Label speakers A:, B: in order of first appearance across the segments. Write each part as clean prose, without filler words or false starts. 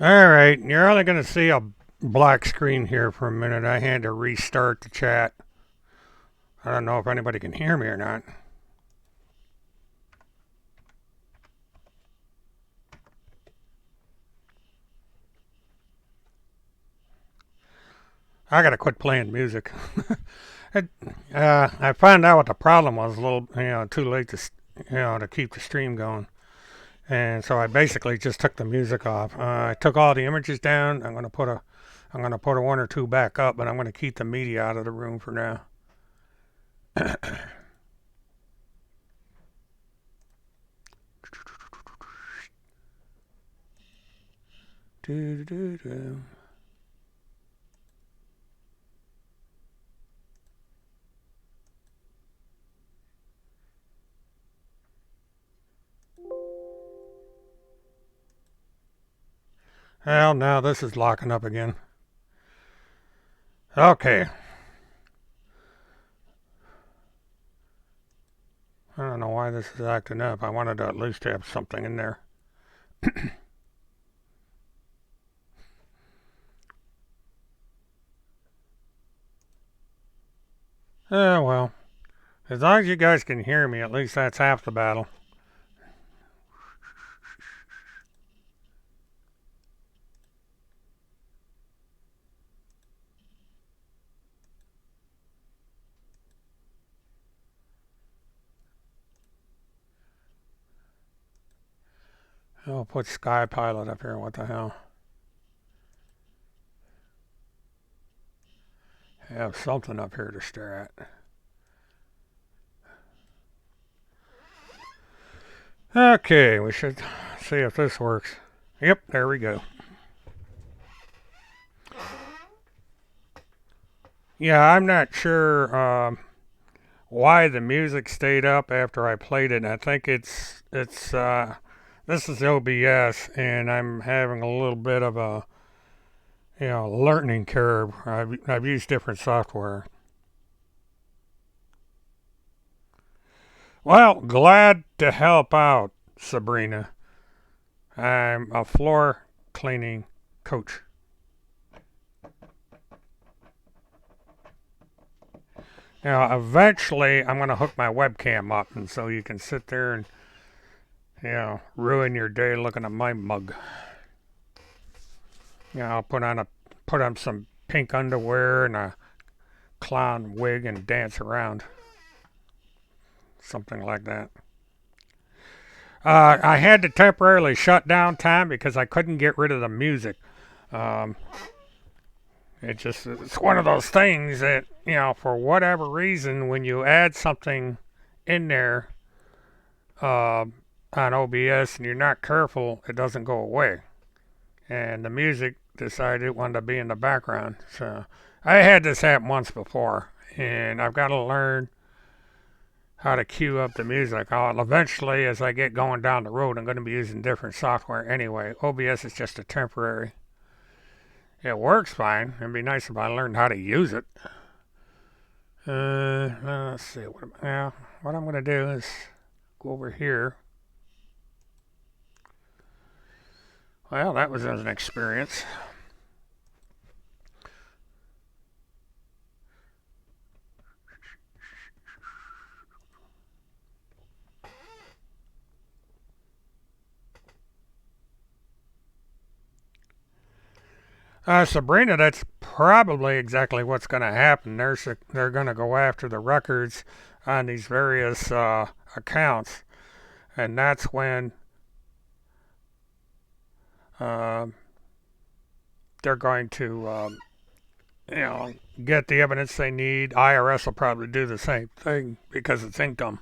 A: Alright, you're only going to see a black screen here for a minute. I had to restart the chat. I don't know if anybody can hear me or not. I gotta quit playing music. I found out what the problem was a little, too late to, to keep the stream going. And so I basically just took the music off. I took all the images down. I'm gonna put a one or two back up, but I'm gonna keep the media out of the room for now. Do, do, do. Well, now this is locking up again. Okay. I don't know why this is acting up. I wanted to at least have something in there. Well. As long as you guys can hear me, at least that's half the battle. I'll put Sky Pilot up here. What the hell? Have something up here to stare at. Okay, we should see if this works. Yep, there we go. Yeah, I'm not sure why the music stayed up after I played it. I think it's this is OBS, and I'm having a little bit of a learning curve. I've used different software. Well, glad to help out, Sabrina. I'm a floor cleaning coach. Now, eventually, I'm going to hook my webcam up, and so you can sit there and, ruin your day looking at my mug. I'll put on some pink underwear and a clown wig and dance around, something like that. I had to temporarily shut down time because I couldn't get rid of the music. Um, it's one of those things that, for whatever reason, when you add something in there on OBS and you're not careful, it doesn't go away. And the music decided it wanted to be in the background. So I had this happen once before, and I've got to learn how to cue up the music. Eventually, as I get going down the road, I'm going to be using different software anyway. OBS is just a temporary. It works fine. It'd be nice if I learned how to use it. Let's see. What I'm going to do is go over here. Well, that was an experience. Sabrina, that's probably exactly what's going to happen. They're going to go after the records on these various accounts, and that's when they're going to, get the evidence they need. IRS will probably do the same thing because it's income.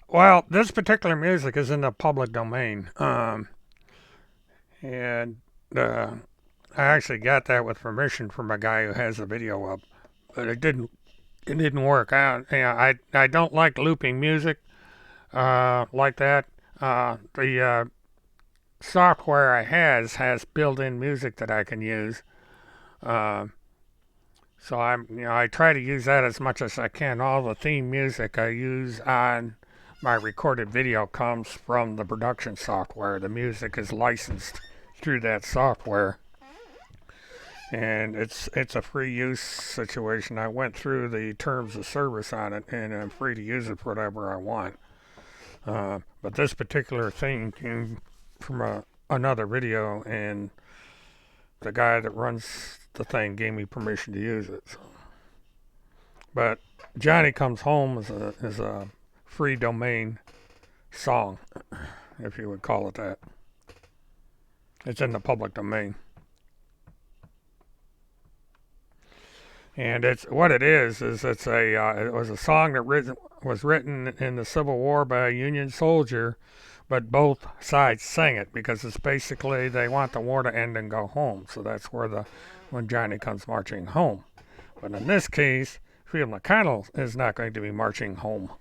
A: Well, this particular music is in the public domain, and I actually got that with permission from a guy who has a video up, but it didn't work out. I don't like looping music like that. The software I has built-in music that I can use. Uh, so I try to use that as much as I can. All the theme music I use on my recorded video comes from the production software. The music is licensed through that software, and it's a free use situation. I went through the terms of service on it, and I'm free to use it for whatever I want. But this particular thing came from another video, and the guy that runs the thing gave me permission to use it. So. But Johnny Comes Home is a free domain song, if you would call it that. It's in the public domain. And it's what it is it's it was a song that was written in the Civil War by a Union soldier, but both sides sang it because it's basically they want the war to end and go home. So that's where when Johnny comes marching home. But in this case, Field McConnell is not going to be marching home.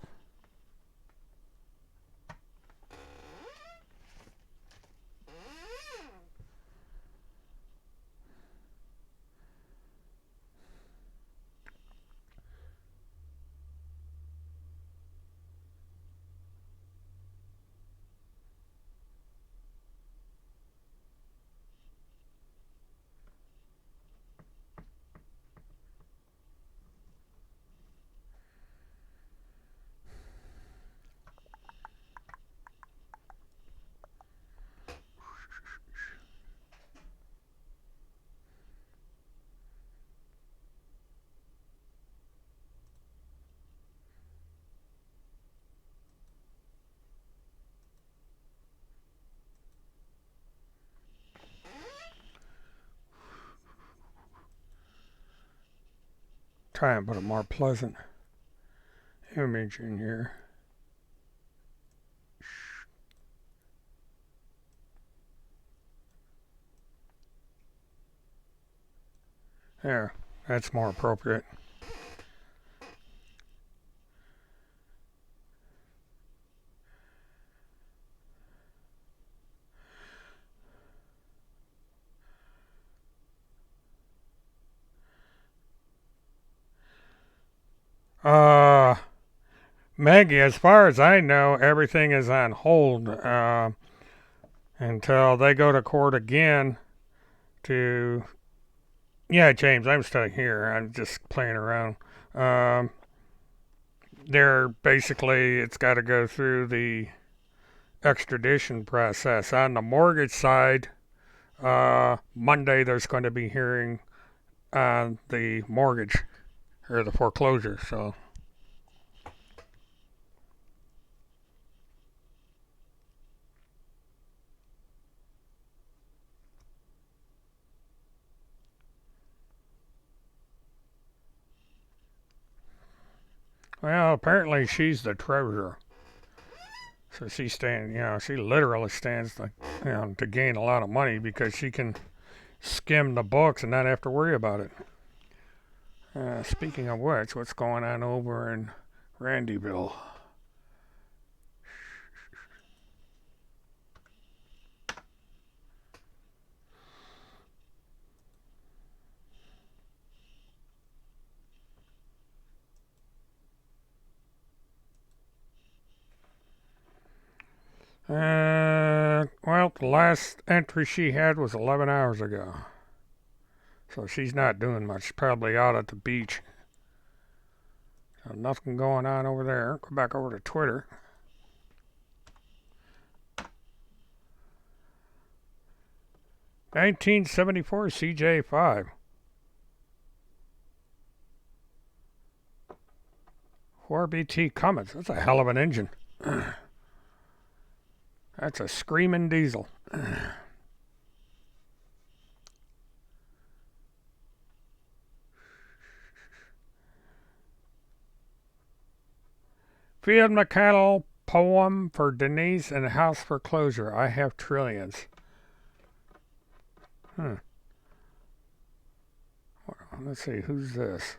A: Try and put a more pleasant image in here. There, that's more appropriate. Maggie, as far as I know, everything is on hold until they go to court again to. Yeah, James, I'm still here. I'm just playing around. They're basically, it's got to go through the extradition process. On the mortgage side, Monday there's going to be hearing on the mortgage or the foreclosure. So. Well, apparently she's the treasurer. So she she literally stands to gain a lot of money because she can skim the books and not have to worry about it. Speaking of which, what's going on over in Randyville? Well, the last entry she had was 11 hours ago. So she's not doing much. Probably out at the beach. So nothing going on over there. Go back over to Twitter. (1974) CJ5. 4BT Cummins. That's a hell of an engine. That's a screaming diesel. Field McConnell poem for Denise and House Foreclosure. I have trillions. Let's see, who's this?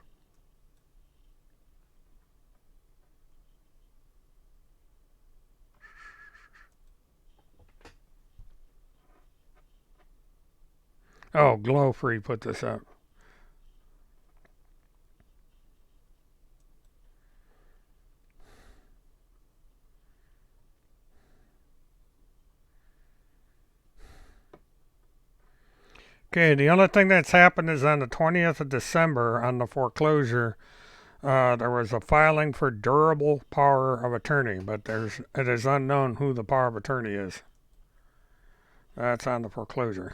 A: Oh, Glow Free put this up. Okay, the only thing that's happened is on the 20th of December on the foreclosure, there was a filing for durable power of attorney, but it is unknown who the power of attorney is. That's on the foreclosure.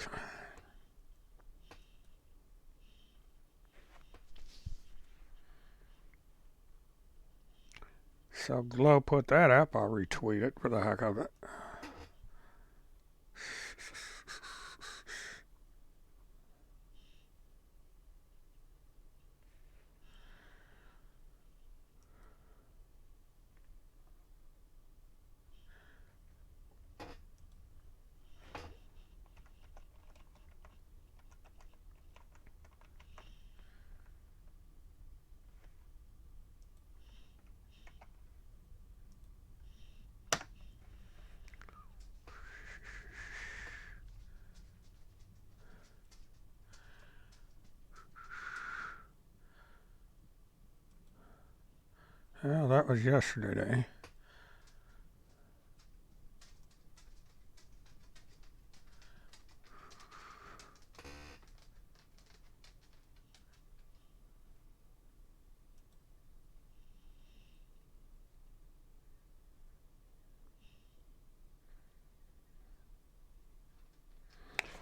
A: So Glow put that up. I'll retweet it for the heck of it. Well, that was yesterday.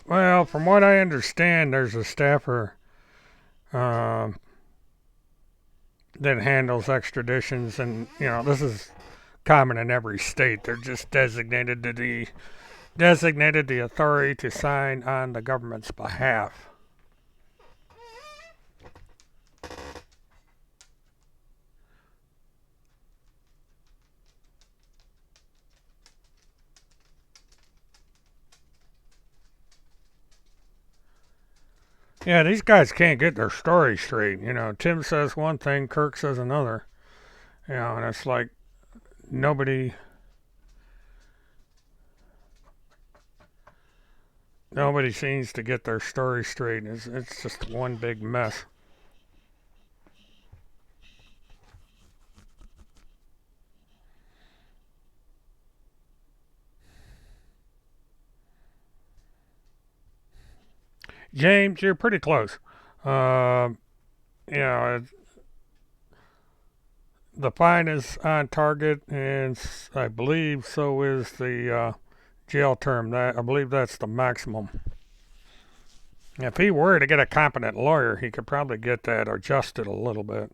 A: Well, from what I understand, there's a staffer um, that handles extraditions, and this is common in every state. They're just designated the authority to sign on the government's behalf. Yeah, these guys can't get their story straight. Tim says one thing, Kirk says another. And it's like nobody seems to get their story straight. It's just one big mess. James, you're pretty close. Uh, you know, the fine is on target, and I believe so is the jail term. That I believe that's the maximum. If he were to get a competent lawyer, he could probably get that adjusted a little bit.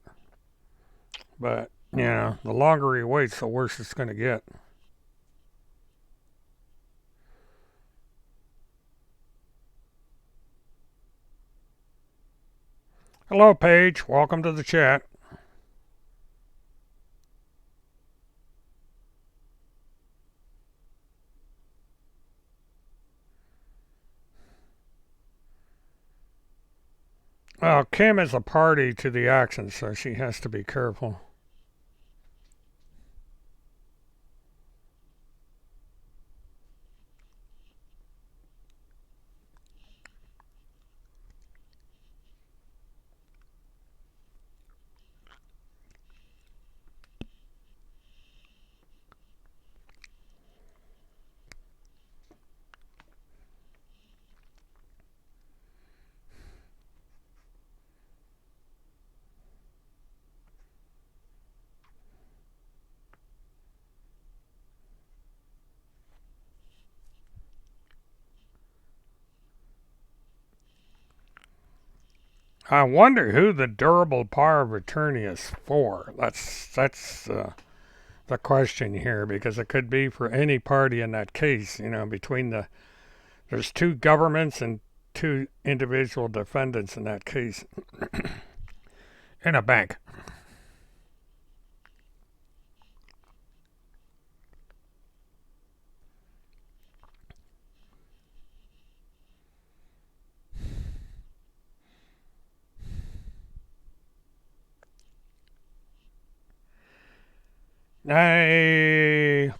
A: But the longer he waits, the worse it's going to get. Hello, Paige. Welcome to the chat. Well, Kim is a party to the action, so she has to be careful. I wonder who the durable power of attorney is for. That's the question here, because it could be for any party in that case. Between there's two governments and two individual defendants in that case in a bank. I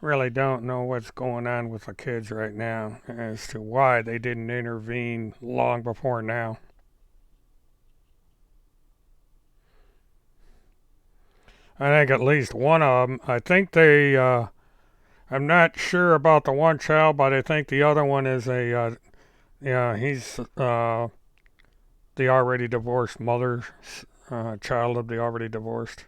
A: really don't know what's going on with the kids right now as to why they didn't intervene long before now. I think at least one of them. I think I'm not sure about the one child, but I think the other one is a Yeah, he's the already divorced mother's child of the already divorced.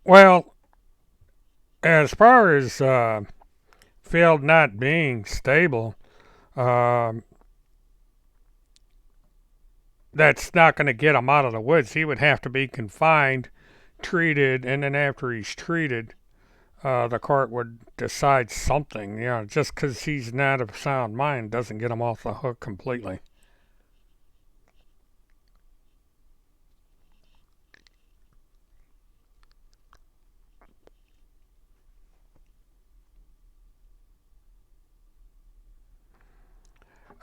A: Well, as far as Phil not being stable, um, that's not going to get him out of the woods. He would have to be confined, treated, and then after he's treated, the court would decide something. You know, just because he's not of sound mind doesn't get him off the hook completely.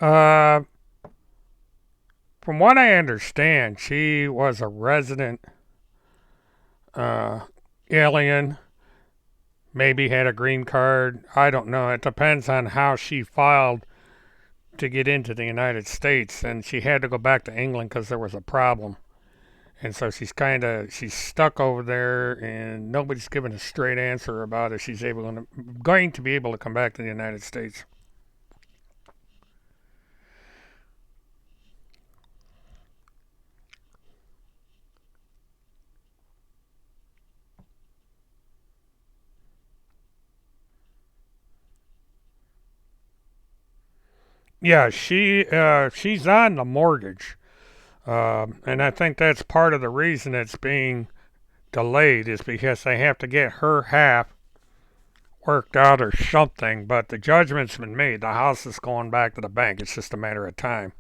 A: Uh, from what I understand, she was a resident uh, alien, maybe had a green card. I don't know. It depends on how she filed to get into the United States, and she had to go back to England because there was a problem. And so she's stuck over there, and nobody's given a straight answer about if she's going to be able to come back to the United States. Yeah, she's on the mortgage, and I think that's part of the reason it's being delayed is because they have to get her half worked out or something. But the judgment's been made. The house is going back to the bank. It's just a matter of time.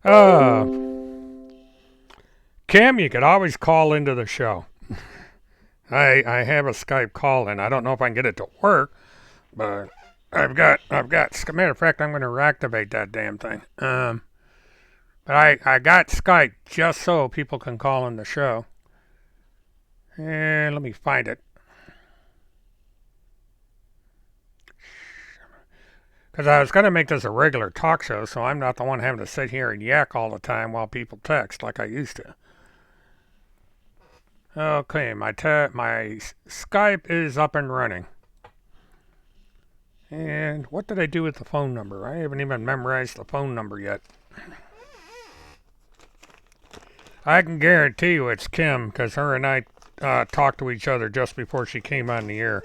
A: uh, Kim, you could always call into the show. I have a Skype call in. I don't know if I can get it to work, but I've got. As a matter of fact, I'm going to reactivate that damn thing. But I got Skype just so people can call in the show. And let me find it. Because I was going to make this a regular talk show, so I'm not the one having to sit here and yak all the time while people text like I used to. Okay, my Skype is up and running. And what did I do with the phone number? I haven't even memorized the phone number yet. I can guarantee you it's Kim, because her and I talked to each other just before she came on the air.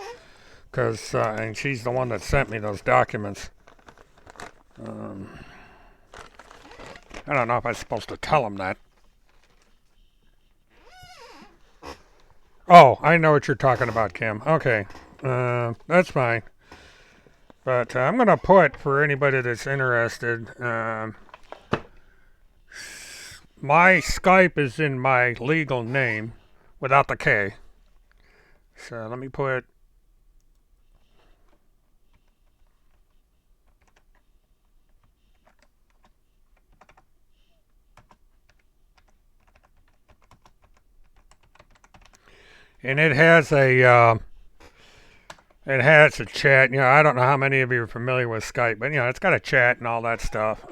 A: And she's the one that sent me those documents. Um, I don't know if I'm supposed to tell them that. Oh, I know what you're talking about, Kim. Okay, that's fine. But I'm gonna put for anybody that's interested. My Skype is in my legal name without the K. So let me put and it has a chat. You know, I don't know how many of you are familiar with Skype, but you know, it's got a chat and all that stuff.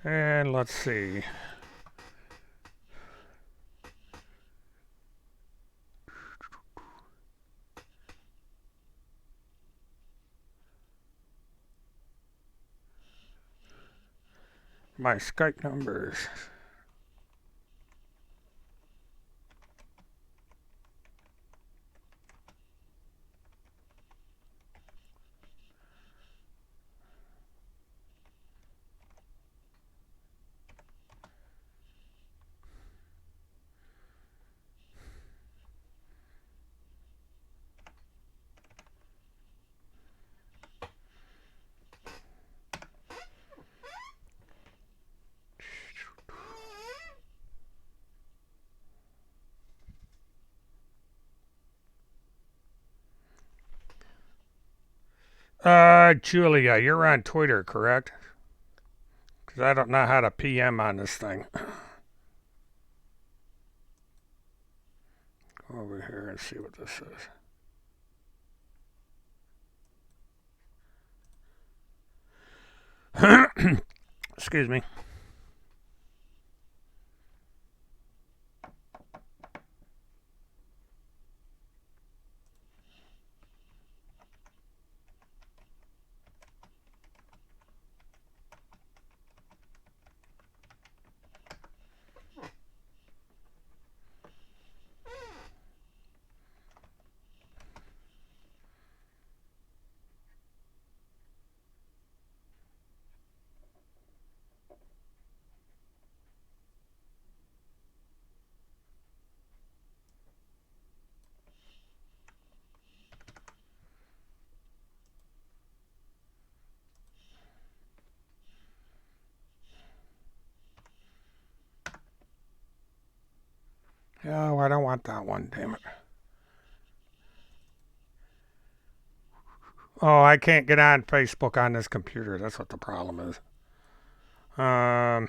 A: And let's see. My Skype numbers. Julia, you're on Twitter, correct? Because I don't know how to PM on this thing. Go over here and see what this is. Excuse me. Oh, I don't want that one, damn it. Oh, I can't get on Facebook on this computer. That's what the problem is. I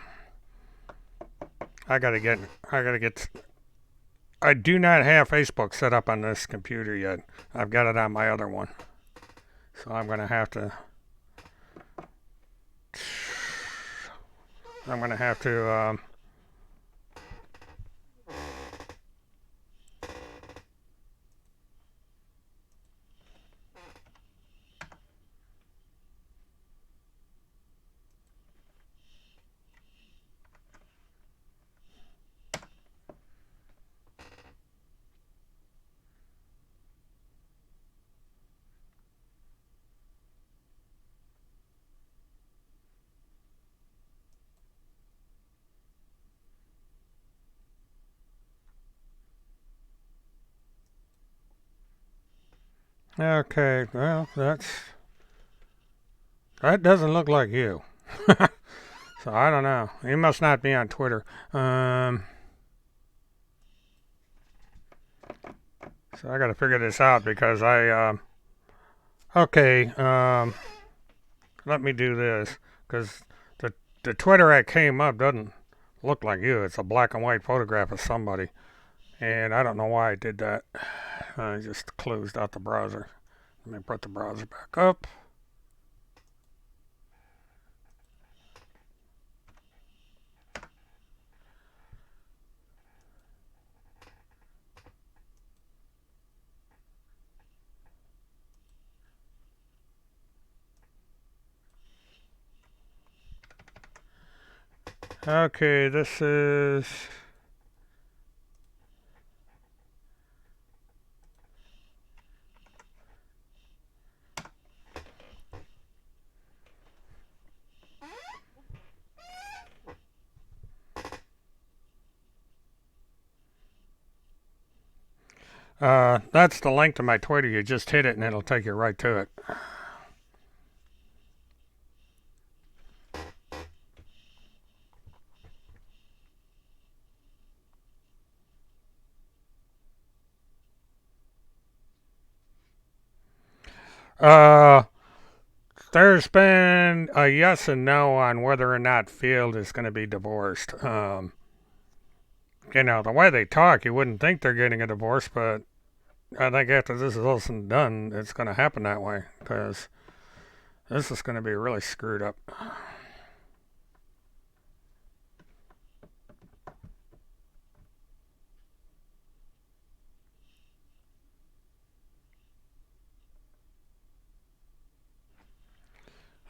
A: gotta get. I gotta get. I do not have Facebook set up on this computer yet. I've got it on my other one, so I'm gonna have to. I'm gonna have to. Okay, well, that doesn't look like you. So I don't know. You must not be on Twitter. So I got to figure this out because okay. Let me do this because the Twitter that came up doesn't look like you. It's a black and white photograph of somebody, and I don't know why I did that. I just closed out the browser. Let me put the browser back up. Okay, this is. That's the link to my Twitter. You just hit it and it'll take you right to it. Uh, there's been a yes and no on whether or not Field is going to be divorced. The way they talk, you wouldn't think they're getting a divorce, but I think after this is all said and done, it's going to happen that way because this is going to be really screwed up.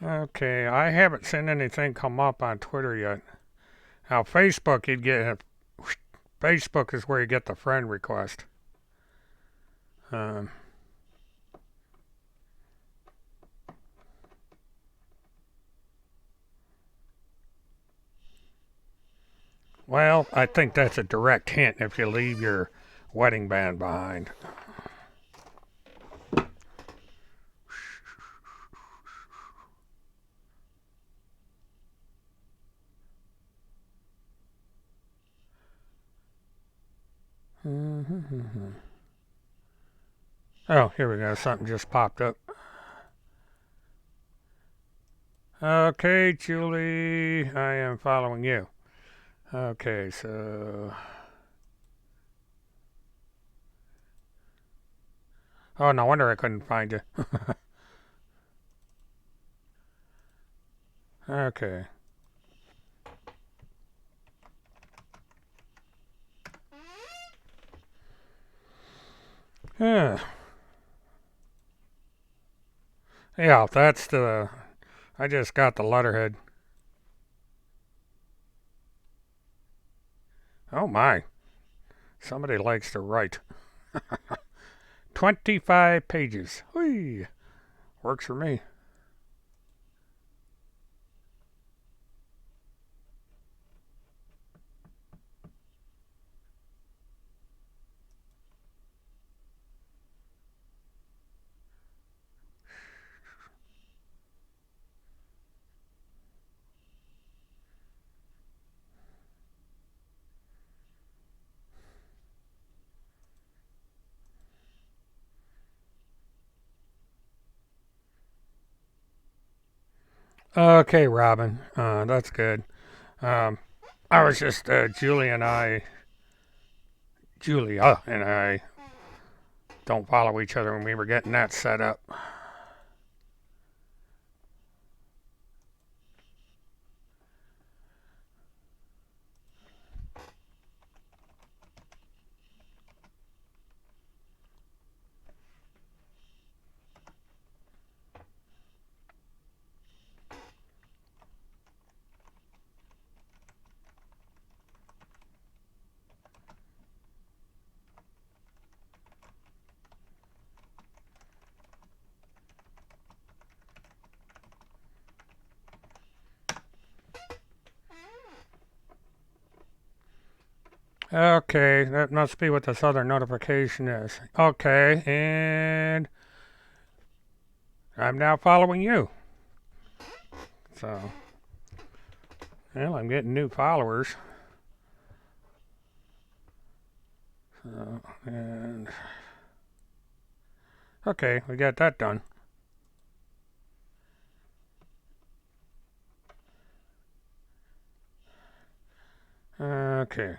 A: Okay, I haven't seen anything come up on Twitter yet. Now, Facebook, you'd get Facebook is where you get the friend request. Um, well, I think that's a direct hint if you leave your wedding band behind. Oh, here we go. Something just popped up. Okay, Julie, I am following you. Okay, so. Oh, no wonder I couldn't find you. Okay. Yeah. Yeah, that's the. I just got the letterhead. Oh my. Somebody likes to write. 25 pages. Whee! Works for me. Okay, Robin. That's good. Um, I was just, Julia and I don't follow each other when we were getting that set up. Okay, that must be what this other notification is. Okay, and I'm now following you. So, well, I'm getting new followers. So, and okay, we got that done. Okay.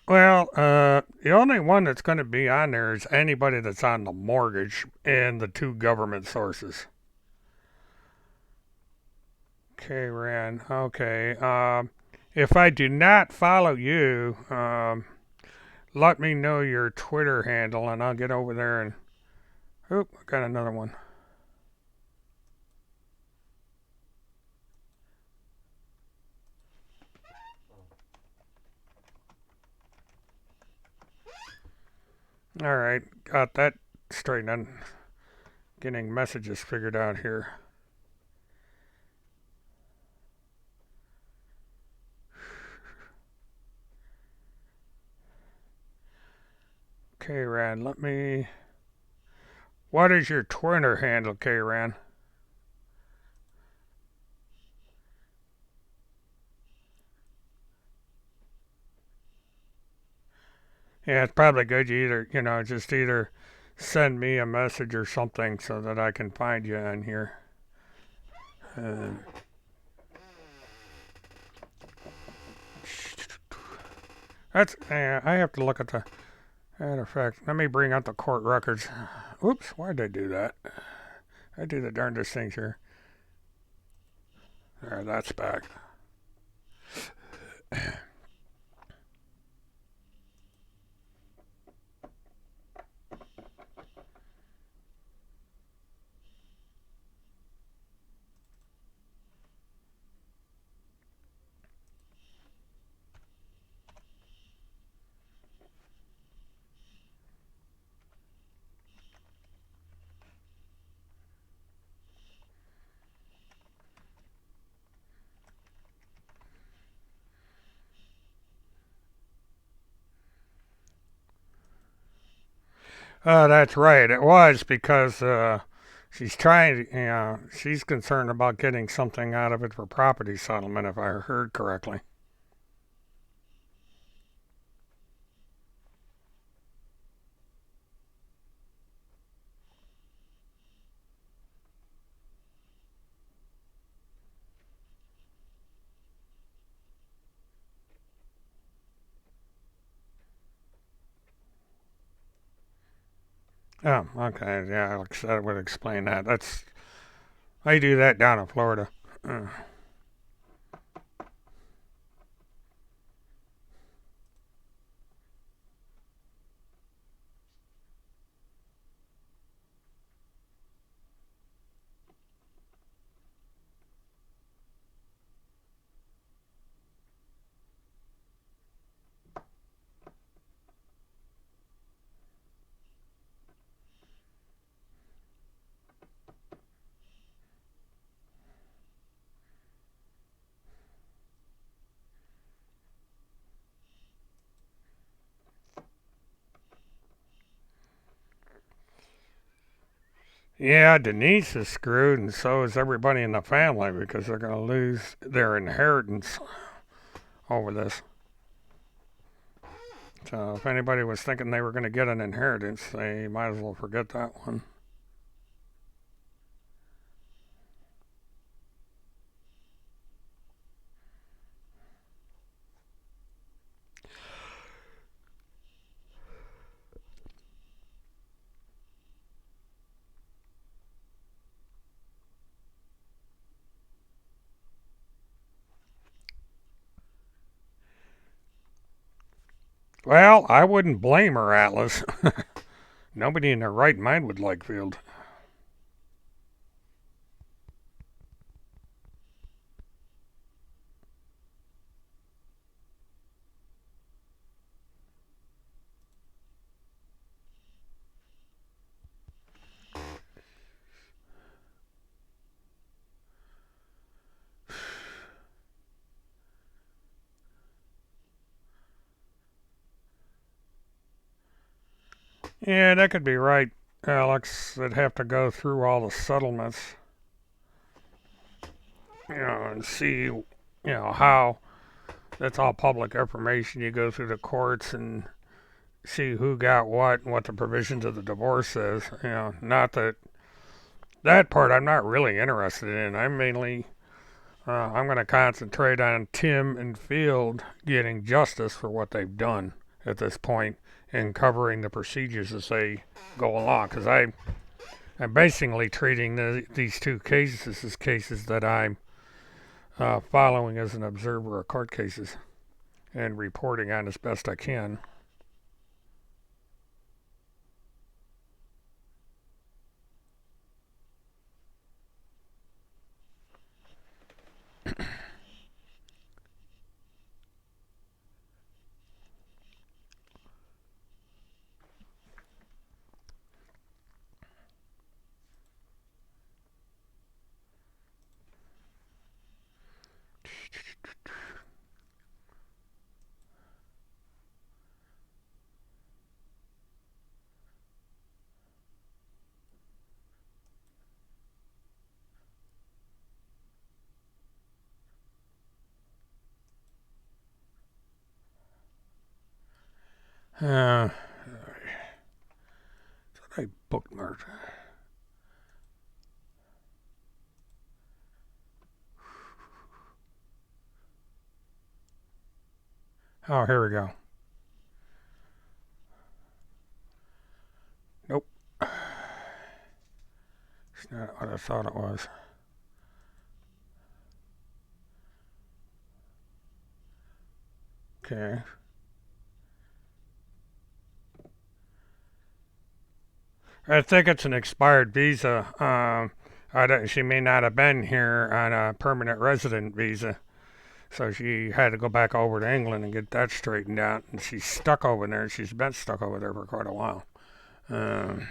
A: Well, the only one that's going to be on there is anybody that's on the mortgage and the two government sources. Okay, Ran. Okay. If I do not follow you, let me know your Twitter handle and I'll get over there and. Oop, I got another one. All right, got that straightened. Getting messages figured out here. Okay, Ran, let me. What is your Twitter handle, K Ran? Yeah, it's probably good you just either send me a message or something so that I can find you on here. Uh, I have to look at the. Matter of fact, let me bring out the court records. Oops, why did I do that? I do the darndest things here. There, that's back. That's right. It was because she's trying, she's concerned about getting something out of it for property settlement, if I heard correctly. Oh, okay. Yeah, that would explain that. That's I do that down in Florida. Uh, yeah, Denise is screwed, and so is everybody in the family because they're going to lose their inheritance over this. So if anybody was thinking they were going to get an inheritance, they might as well forget that one. Well, I wouldn't blame her, Atlas. Nobody in their right mind would like Field. Yeah, that could be right, Alex. They'd have to go through all the settlements, and see, how that's all public information. You go through the courts and see who got what and what the provisions of the divorce is. Not that part I'm not really interested in. I'm going to concentrate on Tim and Field getting justice for what they've done at this point and covering the procedures as they go along. Because I'm basically treating these two cases as cases that I'm following as an observer of court cases and reporting on as best I can. Uh, I bookmarked. Oh, here we go. Nope. It's not what I thought it was. Okay. I think it's an expired visa. She may not have been here on a permanent resident visa, so she had to go back over to England and get that straightened out. And she's stuck over there. She's been stuck over there for quite a while. Um,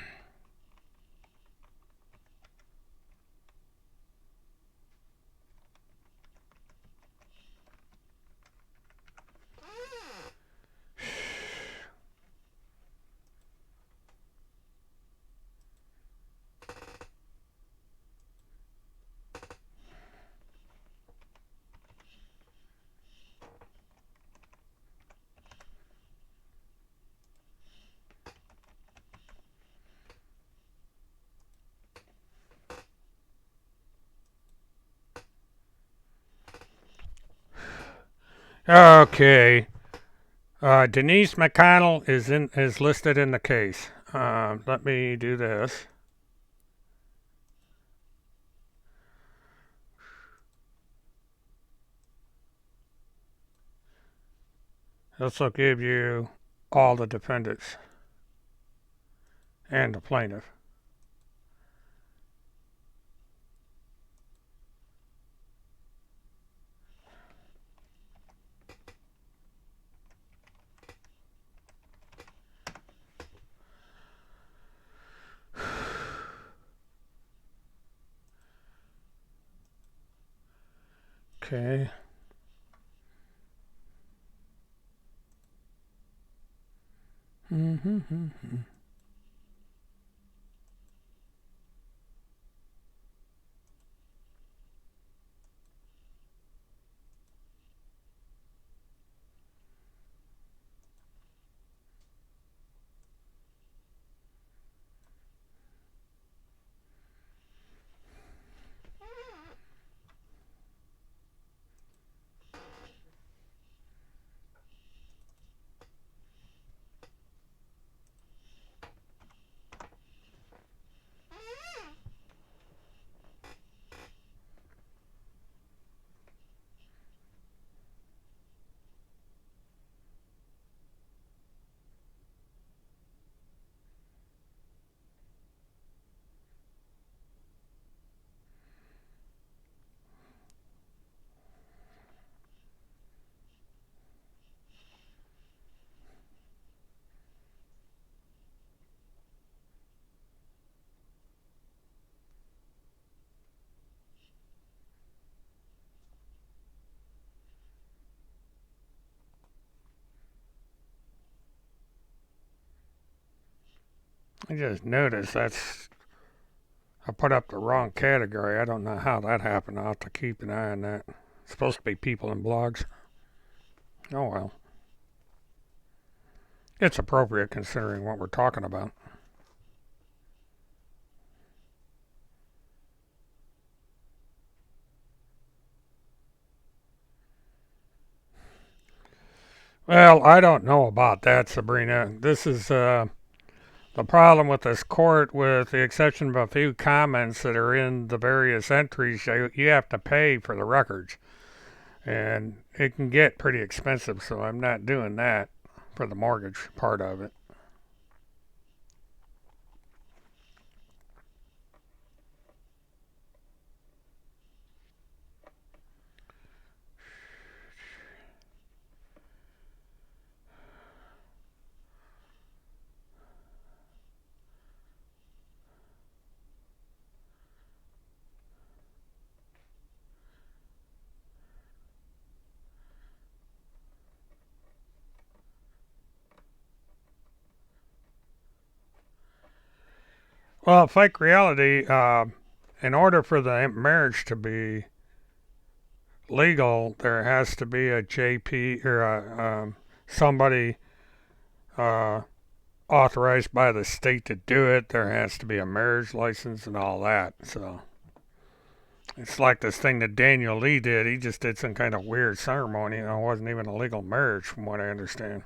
A: Okay. Denise McConnell is listed in the case. Let me do this. This will give you all the defendants and the plaintiff. Okay. I just noticed I put up the wrong category. I don't know how that happened. I'll have to keep an eye on that. It's supposed to be people and blogs. Oh well. It's appropriate considering what we're talking about. Well, I don't know about that, Sabrina. This is the problem with this court, with the exception of a few comments that are in the various entries. You have to pay for the records, and it can get pretty expensive, so I'm not doing that for the mortgage part of it. Well, fake reality, in order for the marriage to be legal, there has to be a JP or somebody uh, authorized by the state to do it. There has to be a marriage license and all that. So it's like this thing that Daniel Lee did. He just did some kind of weird ceremony. It wasn't even a legal marriage, from what I understand.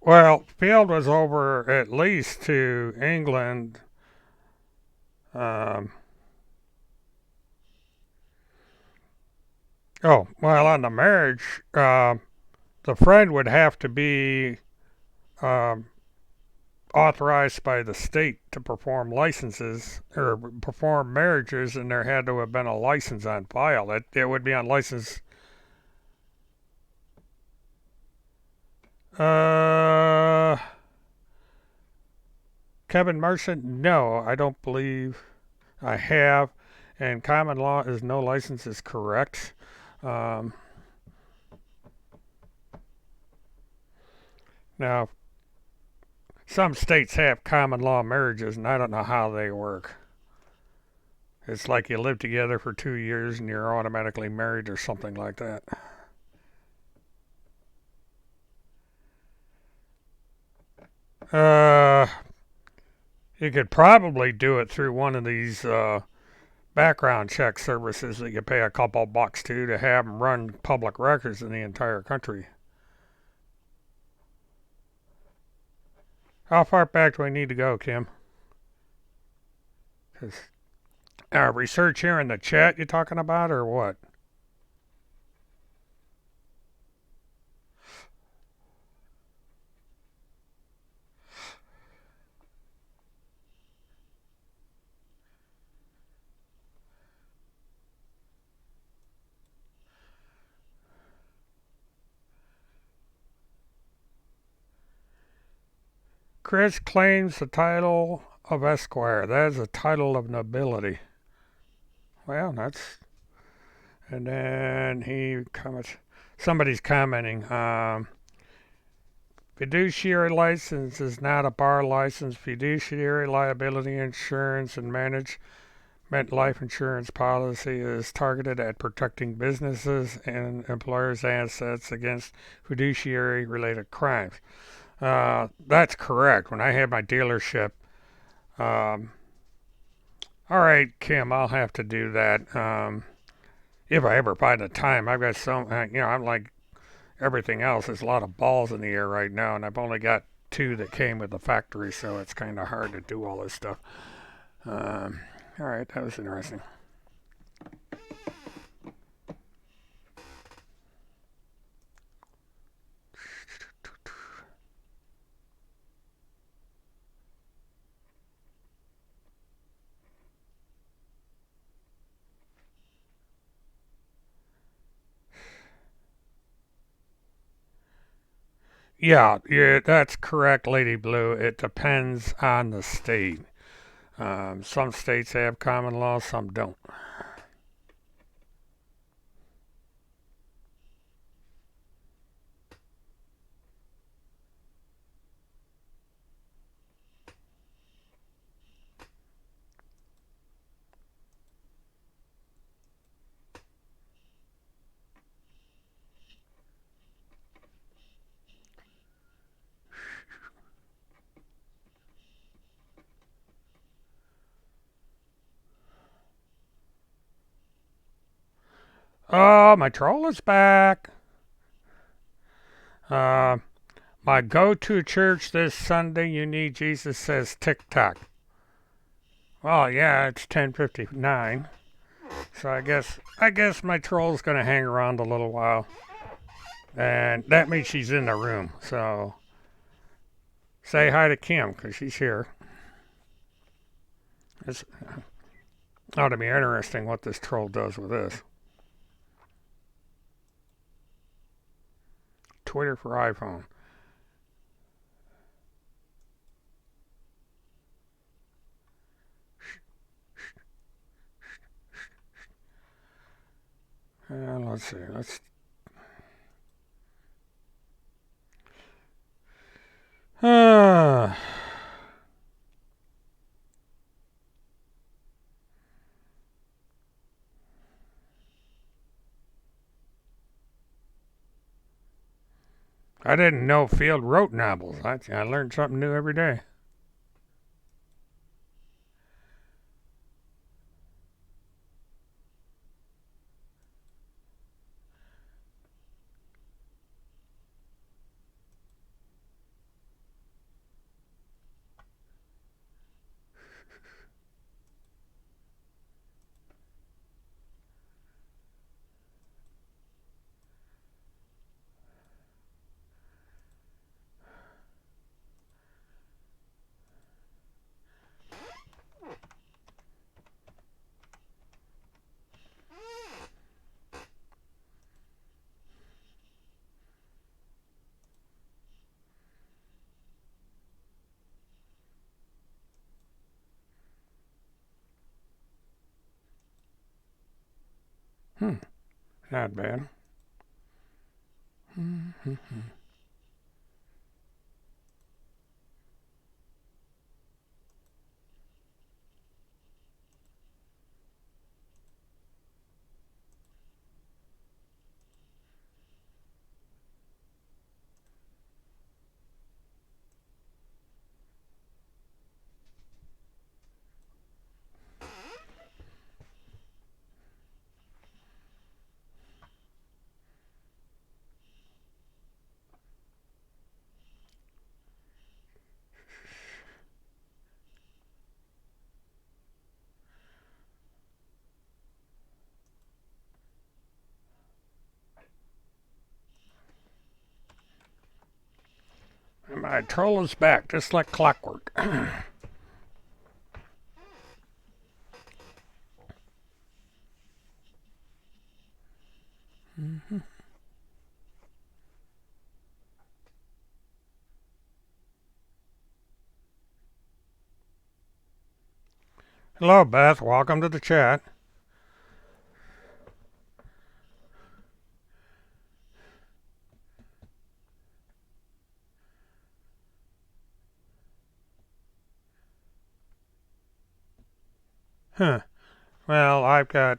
A: Well, Field was over at least to England. Um, oh, well, on the marriage, the friend would have to be um, authorized by the state to perform licenses or perform marriages, and there had to have been a license on file. It would be on license. Uh, Kevin Merchant? No, I don't believe I have. And common law is no license is correct. Um, Now, Some states have common law marriages, and I don't know how they work. It's like you live together for 2 years and you're automatically married or something like that. Uh, you could probably do it through one of these background check services that you pay a couple bucks to have them run public records in the entire country. How far back do I need to go, Kim? 'Cause, research here in the chat you talking about or what? Chris claims the title of Esquire. That is a title of nobility. Well, that's. And then he comments. Somebody's commenting. Fiduciary license is not a bar license. Fiduciary liability insurance and management life insurance policy is targeted at protecting businesses and employers' assets against fiduciary related crimes. That's correct. When I had my dealership, um, all right, Kim, I'll have to do that. If I ever find the time, I've got so, I'm like everything else. There's a lot of balls in the air right now, and I've only got two that came with the factory, so it's kind of hard to do all this stuff. All right, that was interesting. Yeah, that's correct, Lady Blue. It depends on the state. Some states have common law, some don't. Oh, my troll is back. Uh, my go-to church this Sunday, you need Jesus says TikTok. Well, yeah, it's 10:59, so I guess my troll's gonna hang around a little while, and that means she's in the room. So say hi to Kim because she's here. It's ought to be interesting what this troll does with this. Twitter for iPhone. Let's see. Let's. Uh, I didn't know Field wrote novels. I learned something new every day. Hmm, not bad. My troll is back, just like clockwork. Hello, Beth. Welcome to the chat. Huh. Well, I got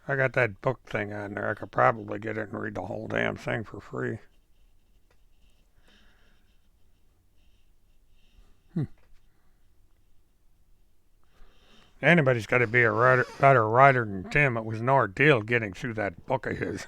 A: that book thing on there. I could probably get it and read the whole damn thing for free. Hmm. Anybody's got to be a better writer than Tim. It was no ordeal getting through that book of his.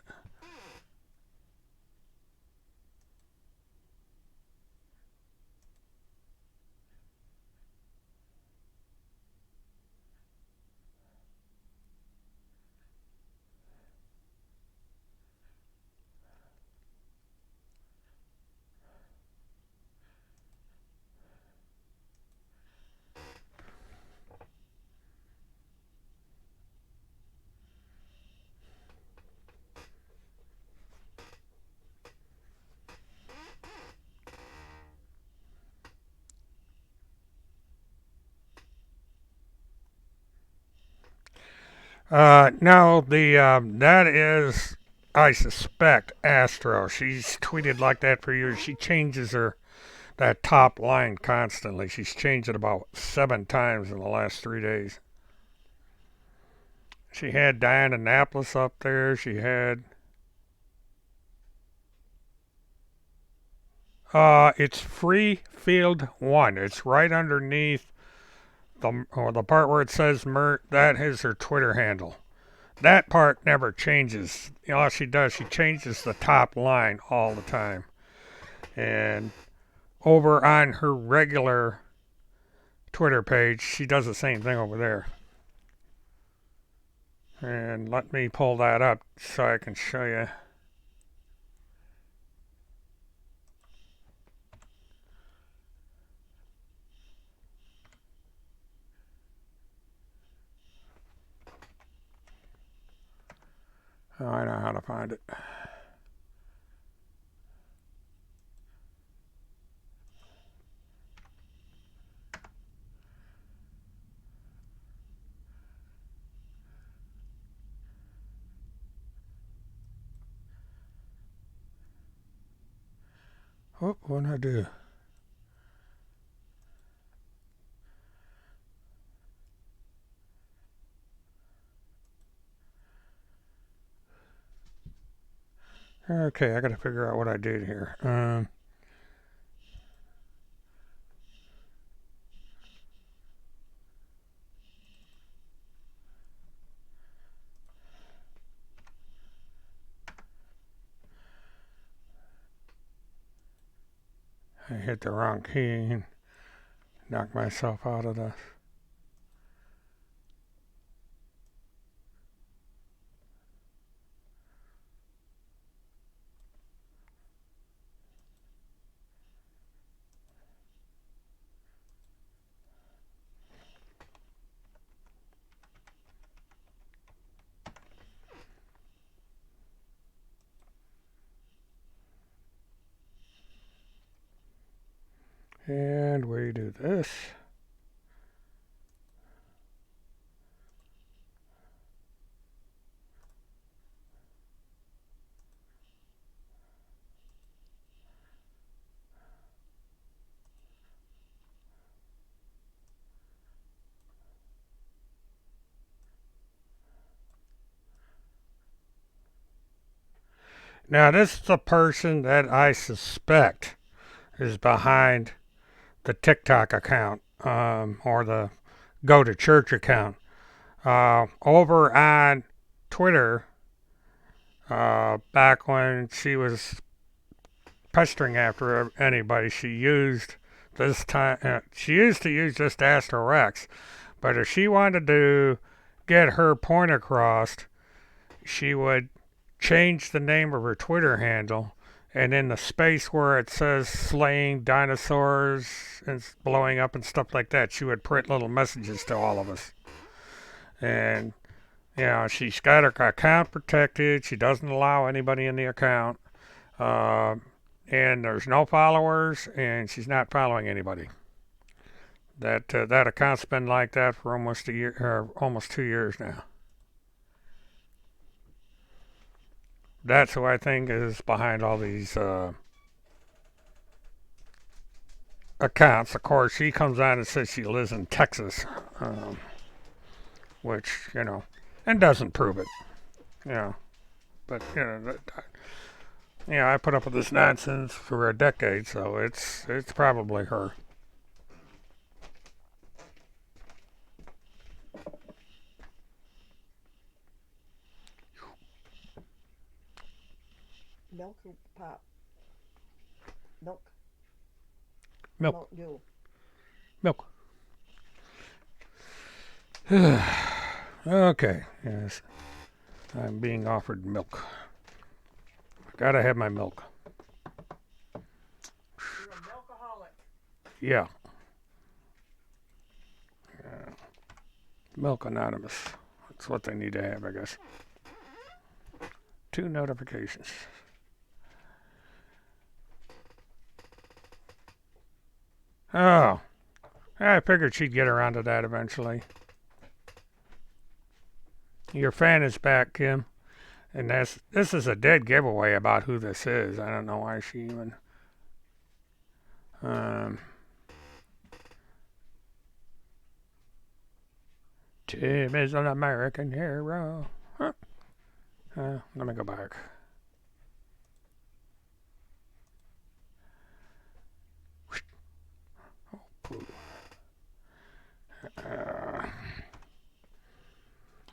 A: No, that is, I suspect, Astro. She's tweeted like that for years. She changes that top line constantly. She's changed it about 7 times in the last 3 days. She had Diana Annapolis up there. She had. It's Free Field 1. It's right underneath the part where it says Mert. That is her Twitter handle. That part never changes. All she does, she changes the top line all the time. And over on her regular Twitter page, she does the same thing over there. And let me pull that up so I can show you. Oh, I know how to find it. Oh, what did I do? Okay, I gotta figure out what I did here. I hit the wrong key and knocked myself out of the. And we do this. Now, this is the person that I suspect is behind the TikTok account or the Go to Church account. Over on Twitter, back when she was pestering after anybody, she used this time. She used to use just Astrorex, but if she wanted to get her point across, she would change the name of her Twitter handle and in the space where it says slaying dinosaurs and blowing up and stuff like that, she would print little messages to all of us. And she's got her account protected. She doesn't allow anybody in the account. Uh, and there's no followers, and she's not following anybody. That account's been like that for almost a year, or almost 2 years now. That's who I think is behind all these accounts. Of course, she comes on and says she lives in Texas, which and doesn't prove it. You know, but I put up with this nonsense for a decade, so it's probably her.
B: Milk or pop? Milk.
A: Milk.
B: You.
A: Milk. Okay. Yes. I'm being offered milk. Gotta have my milk.
B: You're a milkaholic.
A: Yeah. Milk Anonymous. That's what they need to have, I guess. 2 notifications. Oh. I figured she'd get around to that eventually. Your fan is back, Kim. And this is a dead giveaway about who this is. I don't know why she even. Tim is an American hero. Huh. Let me go back.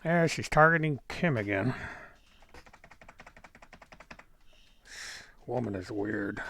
A: Yeah, she's targeting Kim again. This woman is weird.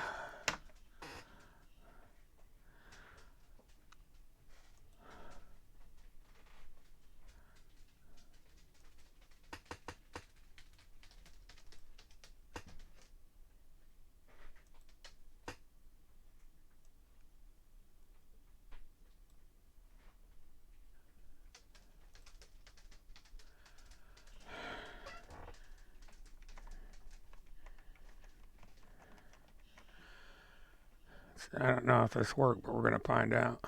A: I don't know if this worked, but we're going to find out.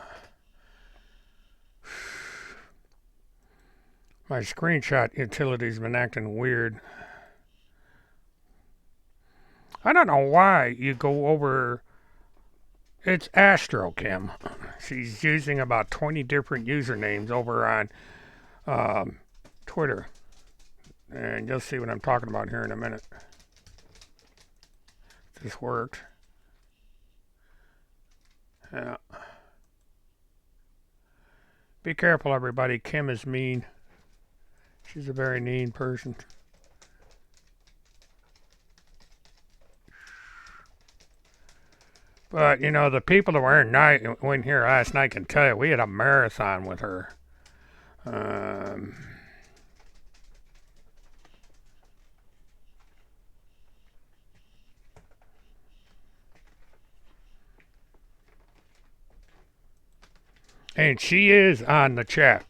A: My screenshot utility's been acting weird. I don't know why you go over. It's AstroKim. She's using about 20 different usernames over on Twitter. And you'll see what I'm talking about here in a minute. This worked. Yeah. Be careful, everybody. Kim is mean. She's a very mean person. But, the people that were in here last night can tell you we had a marathon with her. And she is on the chat.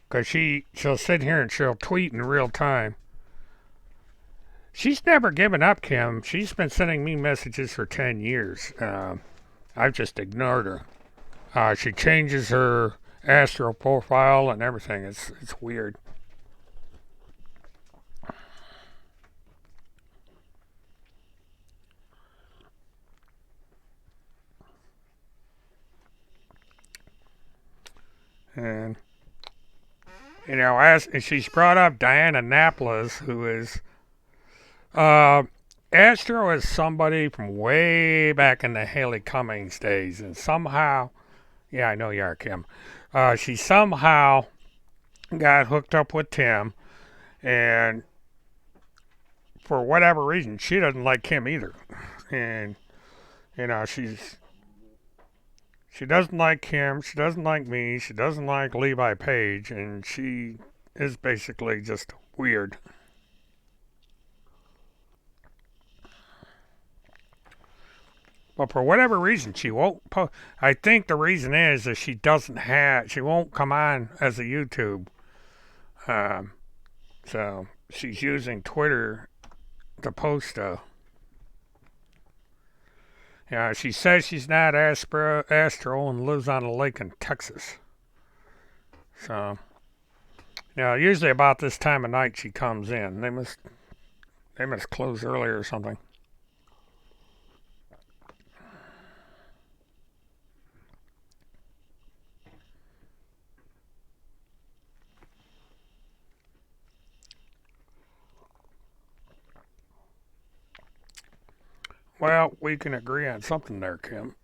A: Because she'll sit here and she'll tweet in real time. She's never given up, Kim. She's been sending me messages for 10 years. I've just ignored her. She changes her Astro profile and everything. It's weird. And as she's brought up Diana Naples, who is Astro is somebody from way back in the Haley Cummings days, and somehow, yeah, I know you are, Kim. She somehow got hooked up with Tim, and for whatever reason, she doesn't like Kim either, and she doesn't like Kim, she doesn't like me, she doesn't like Levi Page, and she is basically just weird. But for whatever reason, she won't post. I think the reason is that she won't come on as a YouTube. Um, so she's using Twitter to post stuff. Yeah, she says she's not Astro and lives on a lake in Texas. So, yeah, usually about this time of night she comes in. They must close earlier or something. Well, we can agree on something there, Kim.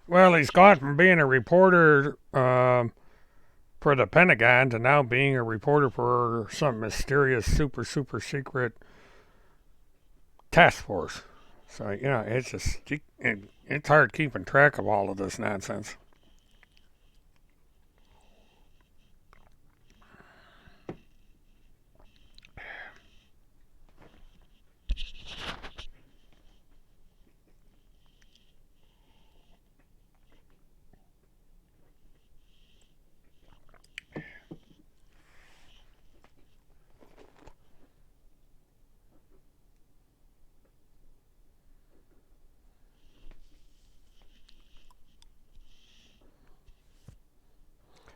A: Well, he's gone from being a reporter for the Pentagon to now being a reporter for some mysterious, super secret task force. So, it's just, it's hard keeping track of all of this nonsense.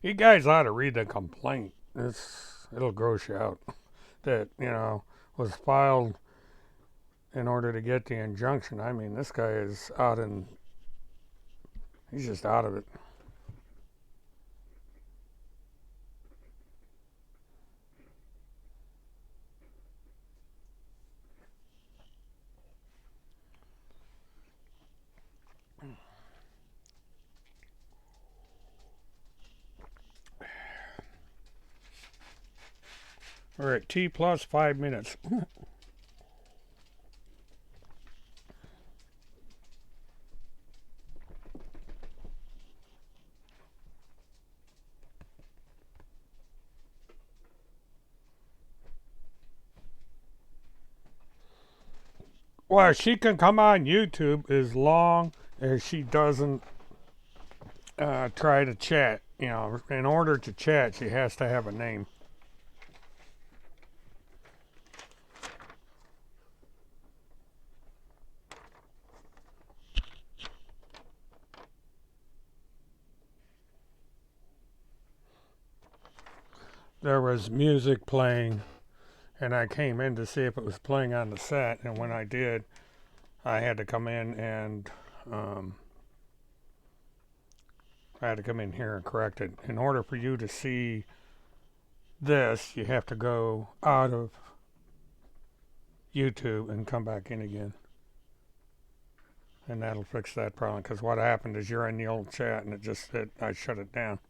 A: You guys ought to read the complaint. It'll gross you out. That, was filed in order to get the injunction. I mean, this guy is he's just out of it. We're at T plus 5 minutes. Well, she can come on YouTube as long as she doesn't try to chat. In order to chat, she has to have a name. There was music playing, and I came in to see if it was playing on the set, and when I did, I had to come in and I had to come in here and correct it. In order for you to see this, you have to go out of YouTube and come back in again. And that'll fix that problem. Because what happened is you're in the old chat and I shut it down.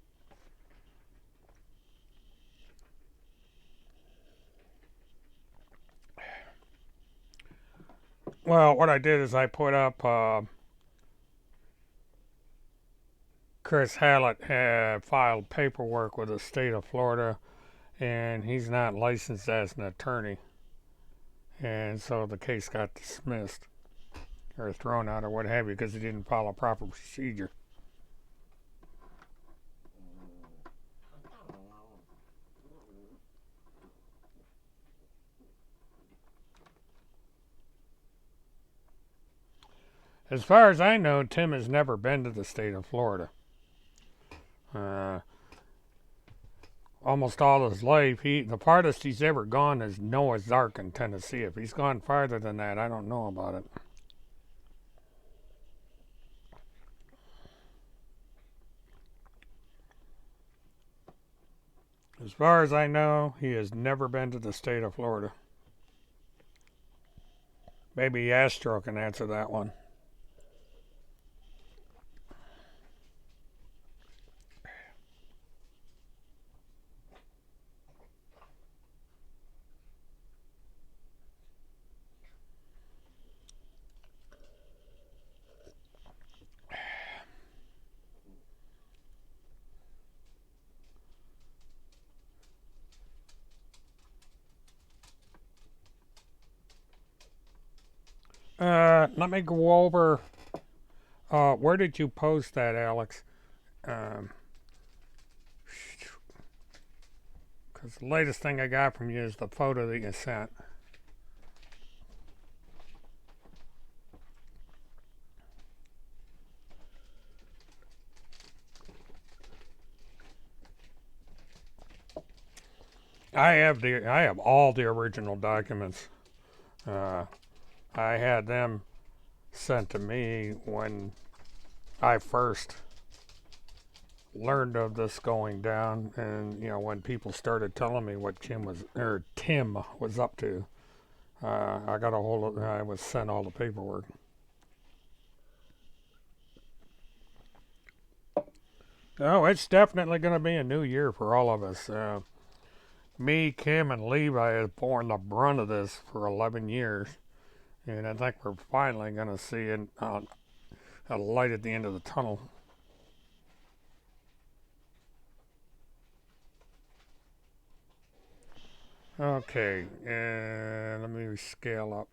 A: Well, what I did is I put up Chris Hallett had filed paperwork with the state of Florida, and he's not licensed as an attorney. And so the case got dismissed or thrown out or what have you because he didn't follow proper procedure. As far as I know, Tim has never been to the state of Florida. Almost all his life, the farthest he's ever gone is Noah's Ark in Tennessee. If he's gone farther than that, I don't know about it. As far as I know, he has never been to the state of Florida. Maybe Astro can answer that one. Let me go over. Where did you post that, Alex? Um, Because the latest thing I got from you is the photo that you sent. I have all the original documents. Uh, I had them sent to me when I first learned of this going down, and when people started telling me what Tim was up to. I got a hold of. I was sent all the paperwork. Oh, it's definitely going to be a new year for all of us. Me, Kim, and Levi have borne the brunt of this for 11 years, and I think we're finally going to see a light at the end of the tunnel. Okay, and let me scale up.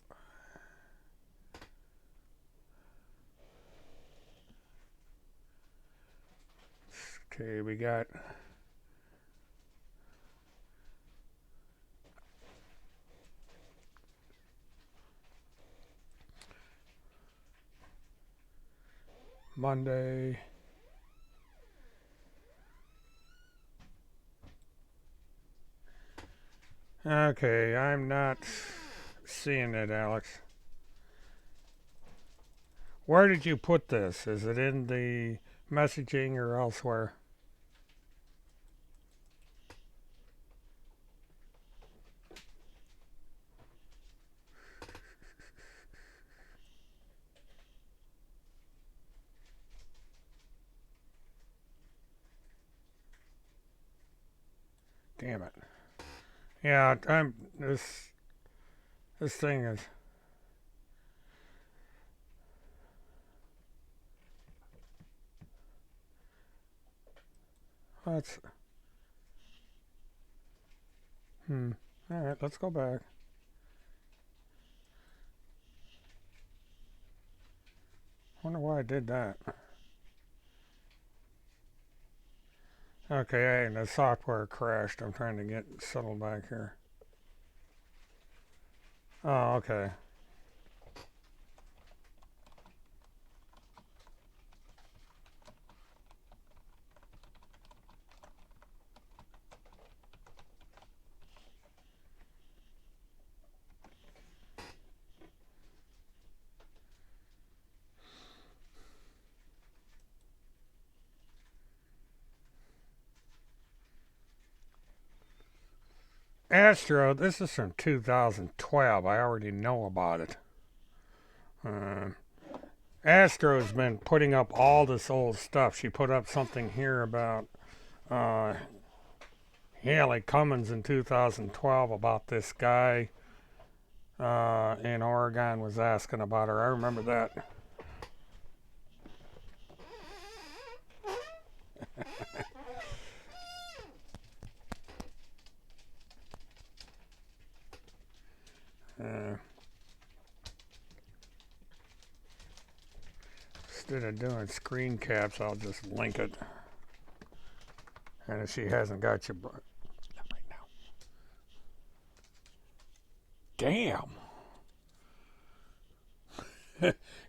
A: Okay, we got Monday. Okay, I'm not seeing it, Alex. Where did you put this? Is it in the messaging or elsewhere? Damn it. Yeah, I'm this thing is let's hmm. All right, let's go back. Wonder why I did that. Okay, the software crashed. I'm trying to get settled back here. Oh, okay. Astro, this is from 2012. I already know about it. Uh, Astro's been putting up all this old stuff. She put up something here about uh, Haley Cummins in 2012 about this guy in Oregon was asking about her. I remember that. Uh, Instead of doing screen caps, I'll just link it. And if she hasn't got you, not right now. Damn.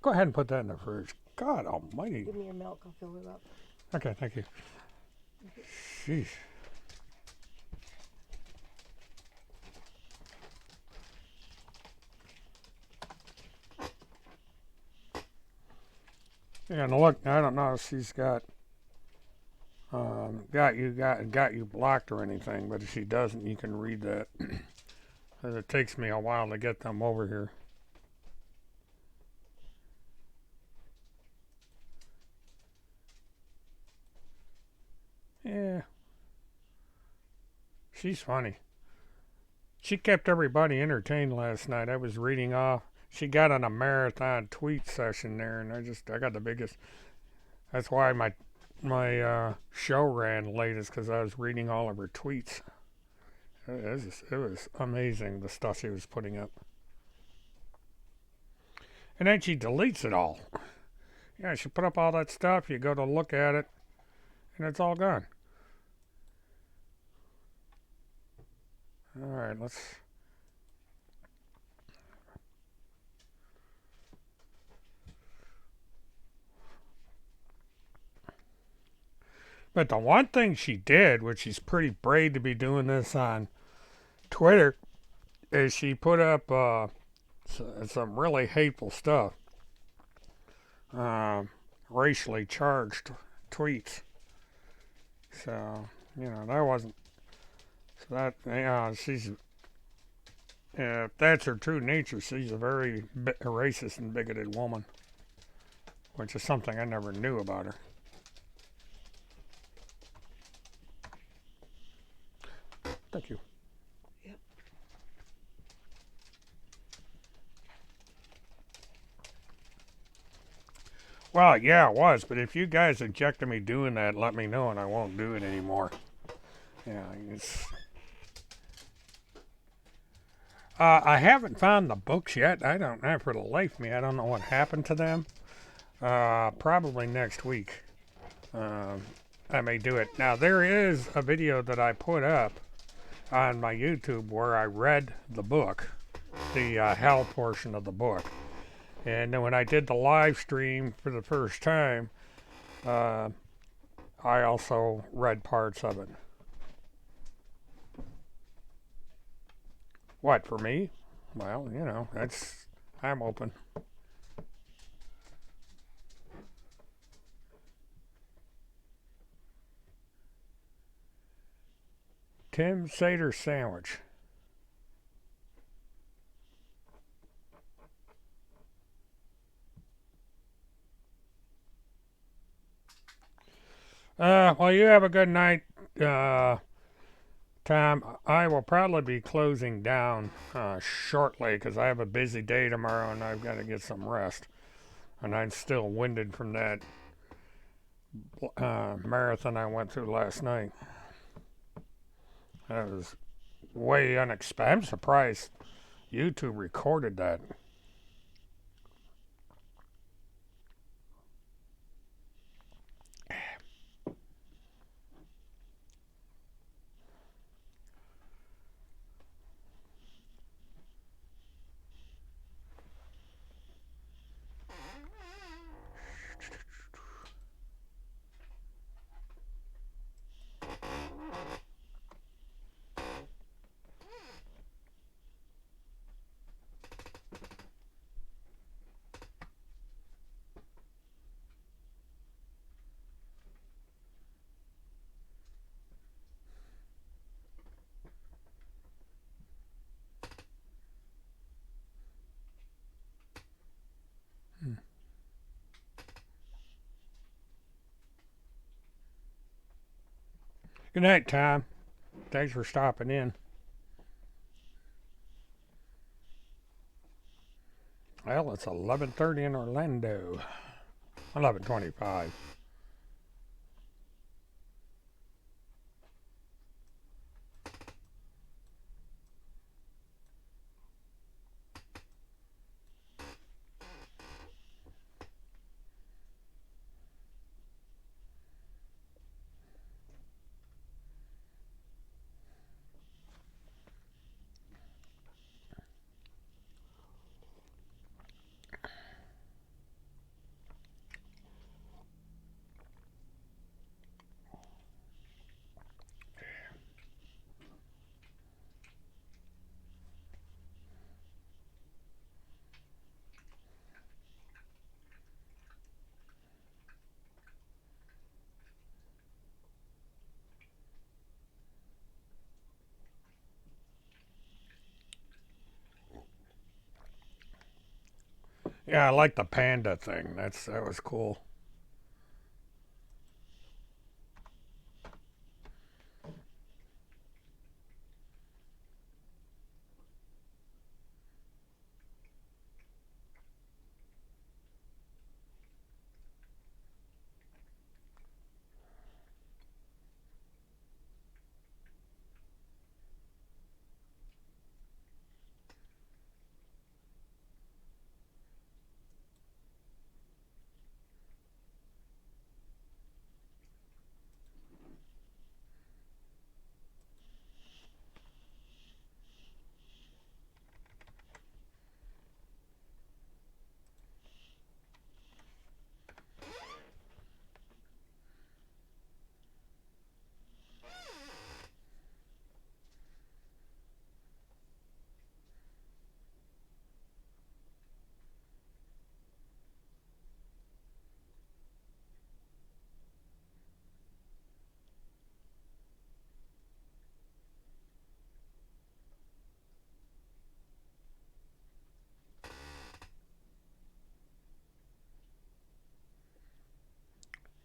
A: Go ahead and put that in the fridge. God almighty.
B: Give me your milk. I'll fill it up.
A: Okay, thank you. Sheesh. Yeah, and look, I don't know if she's got you blocked or anything, but if she doesn't, you can read that. Because it takes me a while to get them over here. Yeah, she's funny. She kept everybody entertained last night. I was reading off. She got on a marathon tweet session there, and I got the biggest. That's why my show ran late, is because I was reading all of her tweets. It was amazing the stuff she was putting up. and then she deletes it all. Yeah, she put up all that stuff. You go to look at it, and it's all gone. All right, let's. But the one thing she did, which she's pretty brave to be doing this on Twitter, is she put up some really hateful stuff, um, racially charged tweets. So that wasn't. So that she's if that's her true nature, she's a very racist and bigoted woman, which is something I never knew about her. Thank you.
B: Yep.
A: Well, yeah, it was, but if you guys object to me doing that, let me know and I won't do it anymore. Yeah, it's. I haven't found the books yet. I don't know for the life of me. I don't know what happened to them. Probably next week. Um, I may do it. Now, there is a video that I put up on my YouTube where I read the book, the hell portion of the book. And then when I did the live stream for the first time, uh, I also read parts of it. What, for me? Well, I'm open. Tim Seder sandwich. Well, you have a good night, Tom. I will probably be closing down shortly because I have a busy day tomorrow and I've got to get some rest. And I'm still winded from that marathon I went through last night. That was way unexpected. I'm surprised YouTube recorded that. Good night, Tom. Thanks for stopping in. Well, it's 11:30 in Orlando. 11:25. Yeah, I like the panda thing. That was cool.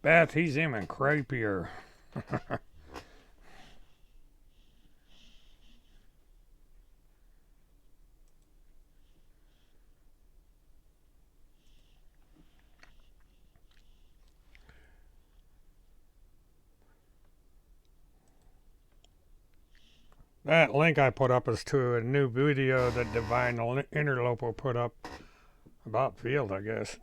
A: Beth, he's even creepier. That link I put up is to a new video that Divine Interloper put up about Field, I guess.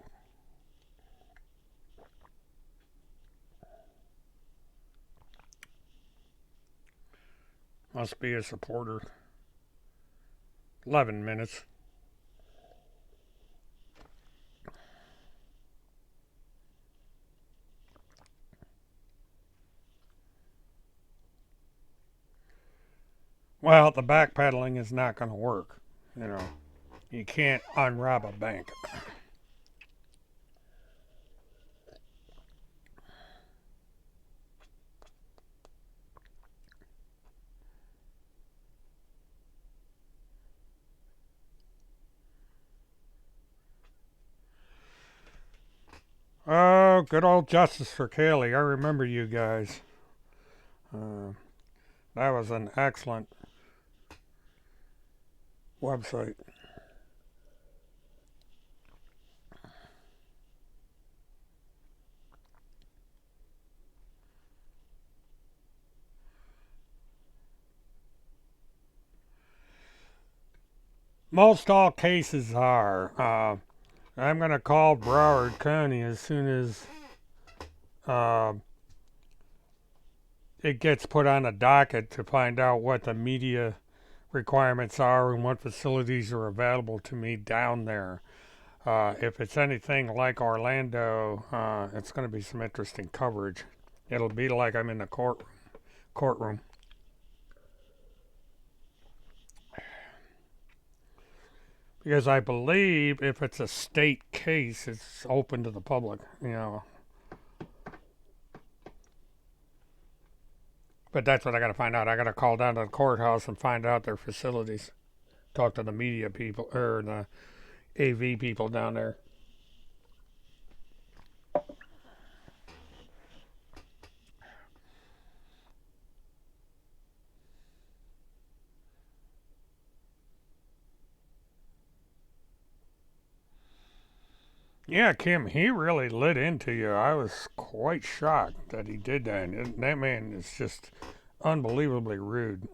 A: Must be a supporter. 11 minutes. Well, the backpedaling is not going to work. You know, you can't unrob a bank. Oh, good old Justice for Kaylee. I remember you guys. Uh, that was an excellent website. Most all cases are. I'm going to call Broward County as soon as uh, it gets put on a docket to find out what the media requirements are and what facilities are available to me down there. If it's anything like Orlando, it's going to be some interesting coverage. It'll be like I'm in the courtroom. Because I believe if it's a state case, it's open to the public, you know. But that's what I got to find out. I got to call down to the courthouse and find out their facilities. Talk to the media people or the AV people down there. Yeah, Kim, he really lit into you. I was quite shocked that he did that. And that man is just unbelievably rude.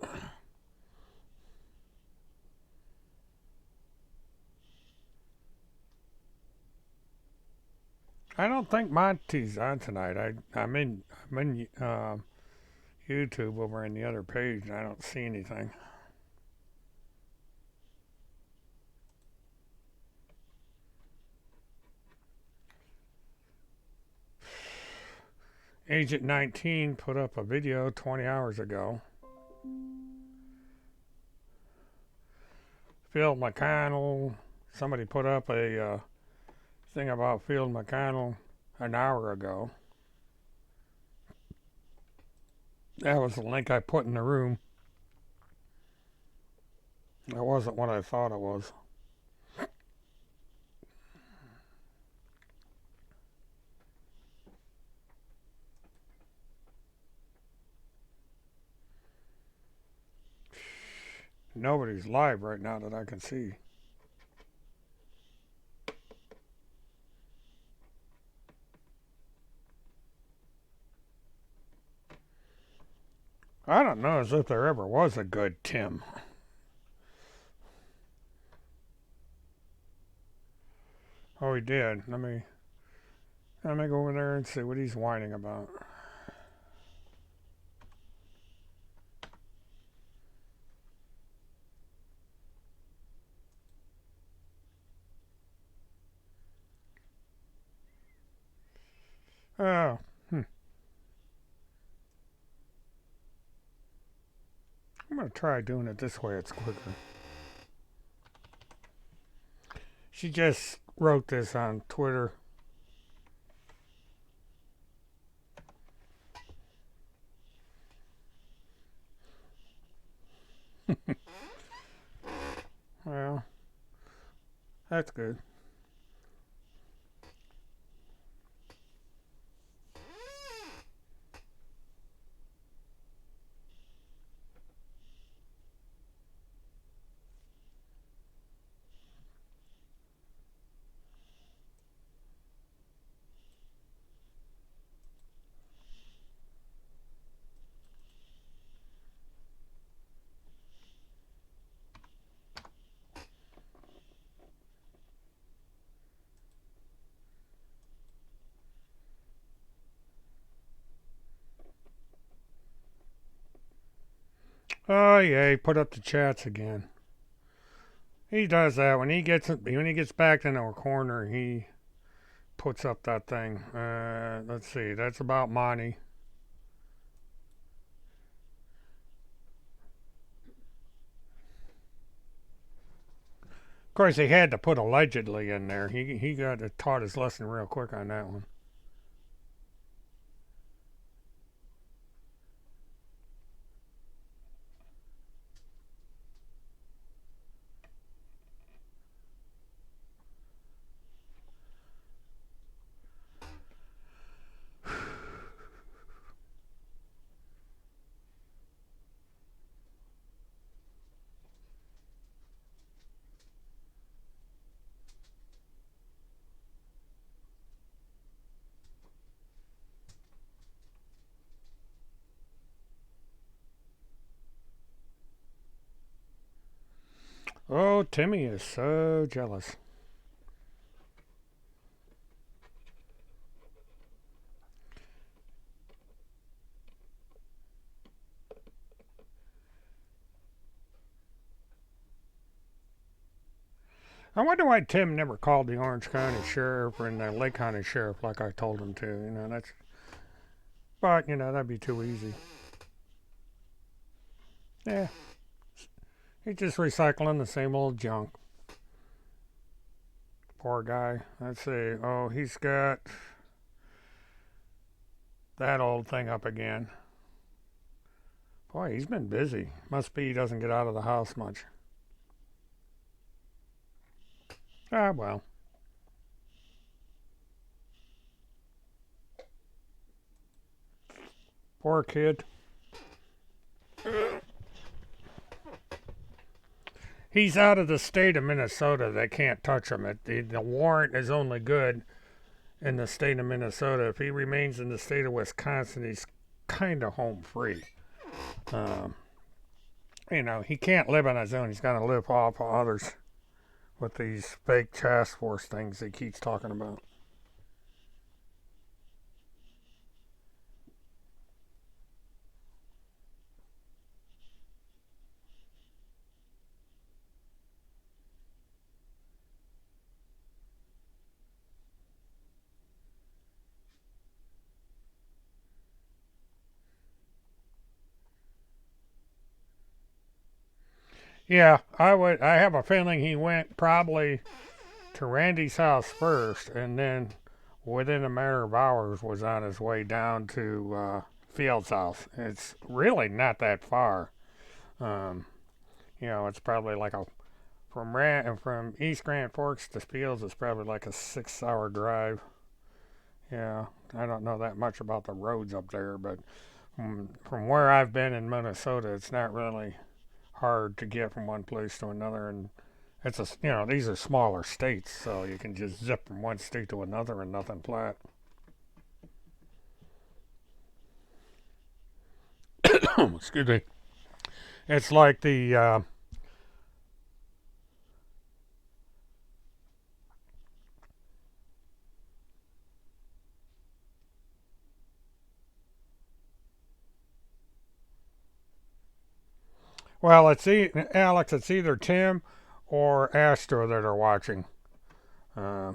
A: I don't think Monty's on tonight. I'm in YouTube over on the other page, and I don't see anything. Agent 19 put up a video 20 hours ago. Phil McConnell. Somebody put up a thing about Phil McConnell an hour ago. That was the link I put in the room. It wasn't what I thought it was. Nobody's live right now that I can see. I don't know as if there ever was a good Tim. Oh, he did. Let me go over there and see what he's whining about. Oh, I'm gonna try doing it this way. It's quicker. She just wrote this on Twitter. Well, that's good. Oh yeah, he put up the chats again. He does that when he gets backed into a corner. He puts up that thing. Let's see. That's about Monty. Of course, he had to put allegedly in there. He got taught his lesson real quick on that one. Oh, Timmy is so jealous. I wonder why Tim never called the Orange County Sheriff and the Lake County Sheriff like I told him to. That's. But that'd be too easy. Yeah, he's just recycling the same old junk. Poor guy. Let's see. Oh, he's got that old thing up again. Boy, he's been busy. Must be he doesn't get out of the house much. Ah, well. Poor kid. He's out of the state of Minnesota. They can't touch him. The warrant is only good in the state of Minnesota. If he remains in the state of Wisconsin, he's kind of home free. Um, he can't live on his own. He's got to live off of others with these fake task force things he keeps talking about. Yeah, I would. I have a feeling he went probably to Randy's house first, and then within a matter of hours was on his way down to Field's house. It's really not that far. Um, it's probably like a from East Grand Forks to Fields. It's probably like a 6-hour drive. Yeah, I don't know that much about the roads up there, but from where I've been in Minnesota, it's not really hard to get from one place to another, and these are smaller states, so you can just zip from one state to another and nothing flat. Excuse me. It's like the well, Alex. It's either Tim or Astro that are watching, uh,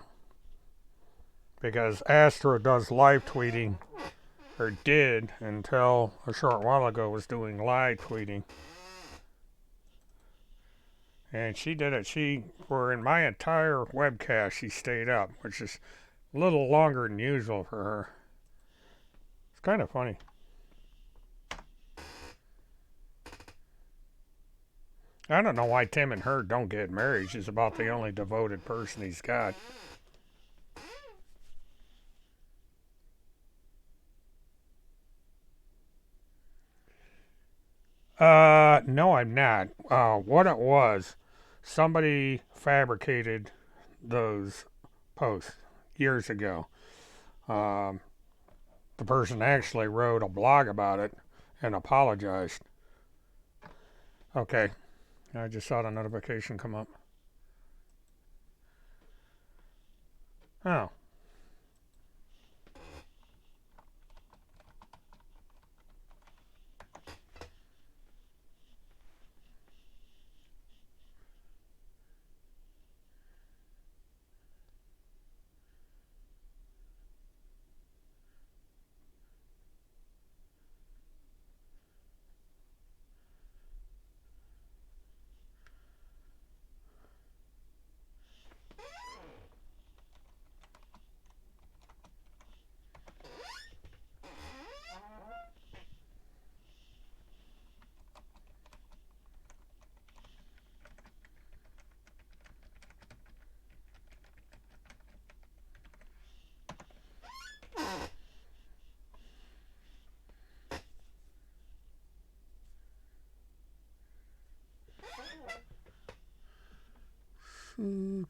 A: because Astro does live tweeting, or did until a short while ago was doing live tweeting. And she did it. For in my entire webcast, she stayed up, which is a little longer than usual for her. It's kind of funny. I don't know why Tim and her don't get married. She's about the only devoted person he's got. No, I'm not. What it was, somebody fabricated those posts years ago. Um, the person actually wrote a blog about it and apologized. Okay, I just saw the notification come up. Oh,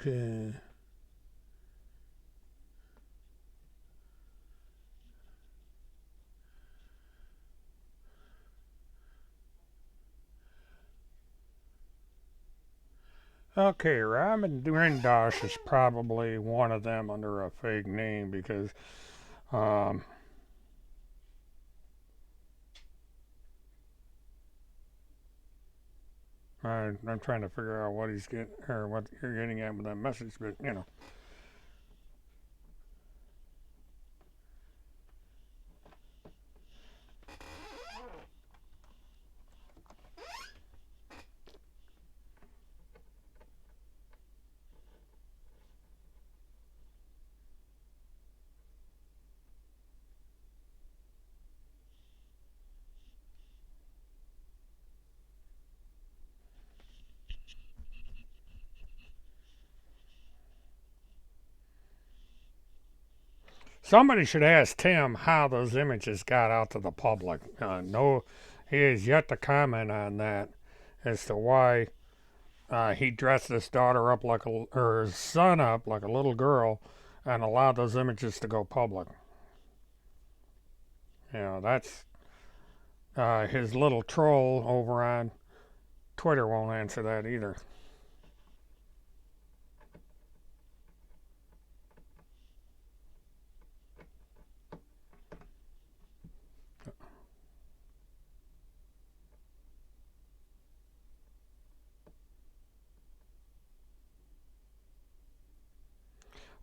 A: Okay. Okay, Robin Rindosh is probably one of them under a fake name because um, I'm trying to figure out what he's getting or what you're getting at with that message, but you know. Somebody should ask Tim how those images got out to the public. No, he has yet to comment on that as to why he dressed his daughter up like a, or his son up like a little girl and allowed those images to go public. You know, that's his little troll over on Twitter won't answer that either.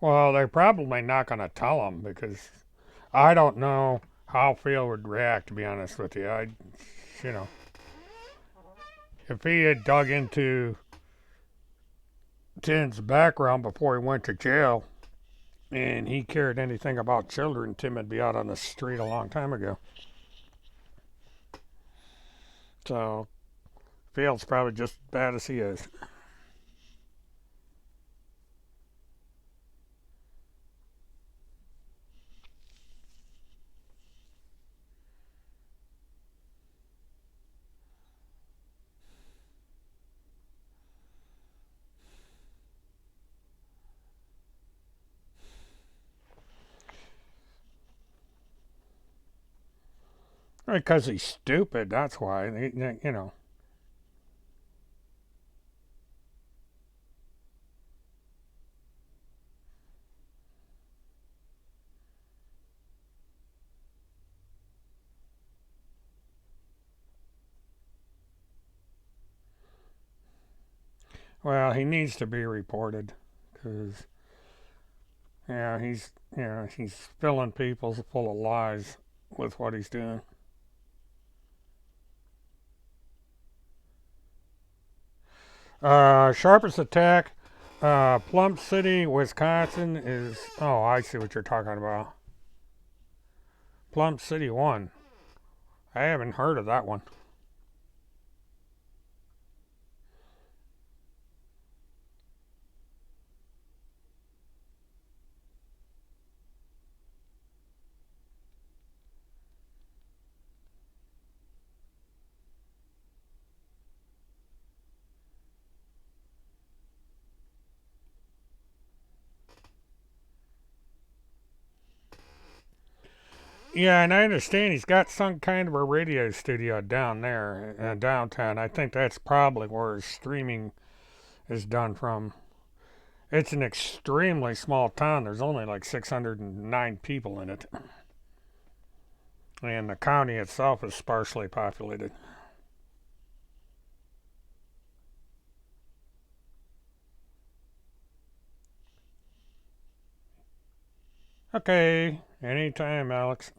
A: Well, they're probably not going to tell him because I don't know how Phil would react, to be honest with you. You know, if he had dug into Tim's background before he went to jail and he cared anything about children, Tim would be out on the street a long time ago. So, Phil's probably just as bad as he is. Because he's stupid, that's why. You know. Well, he needs to be reported because yeah, he's filling people full of lies with what he's doing. Sharpest attack, Plum City, Wisconsin is. Oh, I see what you're talking about. Plum City 1. I haven't heard of that one. Yeah, and I understand he's got some kind of a radio studio down there downtown. I think that's probably where his streaming is done from. It's an extremely small town. There's only like 609 people in it. And the county itself is sparsely populated. Okay, anytime, Alex.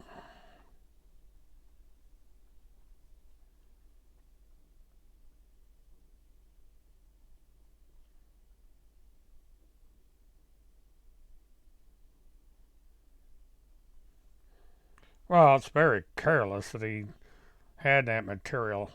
A: Well, it's very careless that he had that material.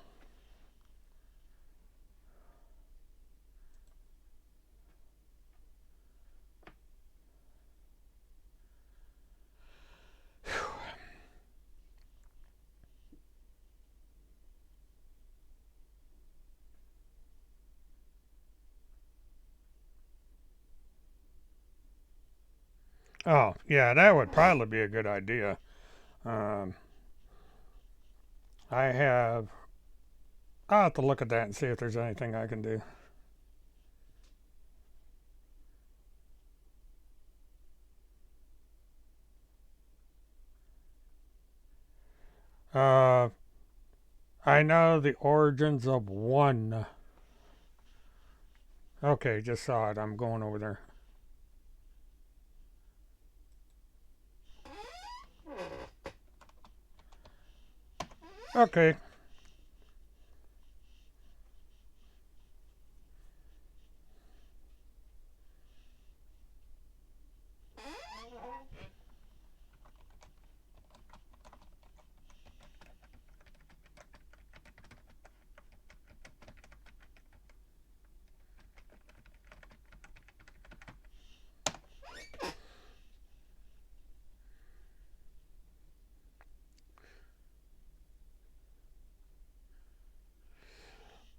A: Oh, yeah, that would probably be a good idea. Um, I have. I'll have to look at that and see if there's anything I can do. Uh, I know the origins of one. Okay, just saw it. I'm going over there. Okay.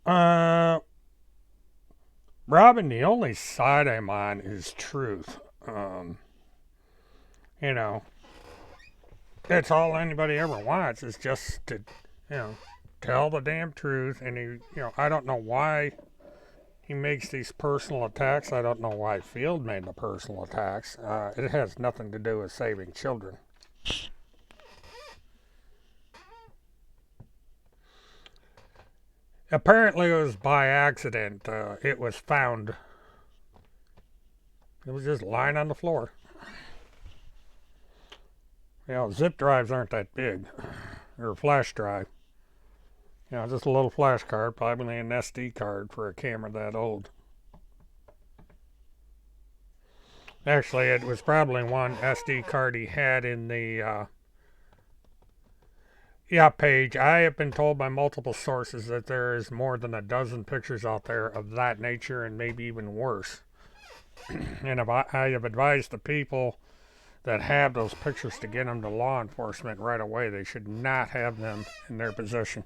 A: Uh, Robin, the only side I'm on is truth. Um, you know, it's all anybody ever wants is just to, you know, tell the damn truth. And I don't know why he makes these personal attacks. I don't know why Field made the personal attacks. It has nothing to do with saving children. Apparently, it was by accident. It was found. It was just lying on the floor. Zip drives aren't that big, or a flash drive. Just a little flash card, probably an SD card for a camera that old. Actually, it was probably one SD card he had in the page. I have been told by multiple sources that there is more than a dozen pictures out there of that nature and maybe even worse. And I have advised the people that have those pictures to get them to law enforcement right away. They should not have them in their possession.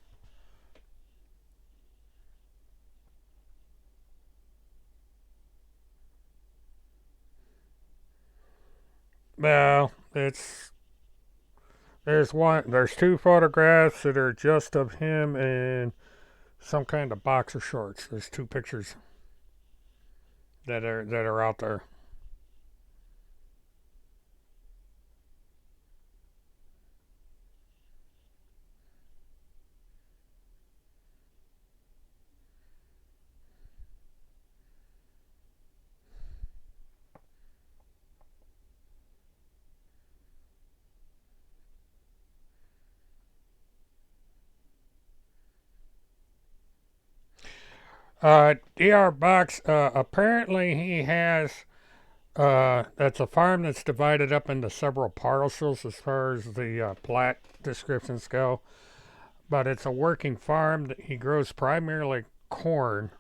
A: Well, there's two photographs that are just of him in some kind of boxer shorts. There's two pictures that are out there. DR Box, apparently he has, that's a farm that's divided up into several parcels as far as the plat descriptions go. But it's a working farm that he grows primarily corn.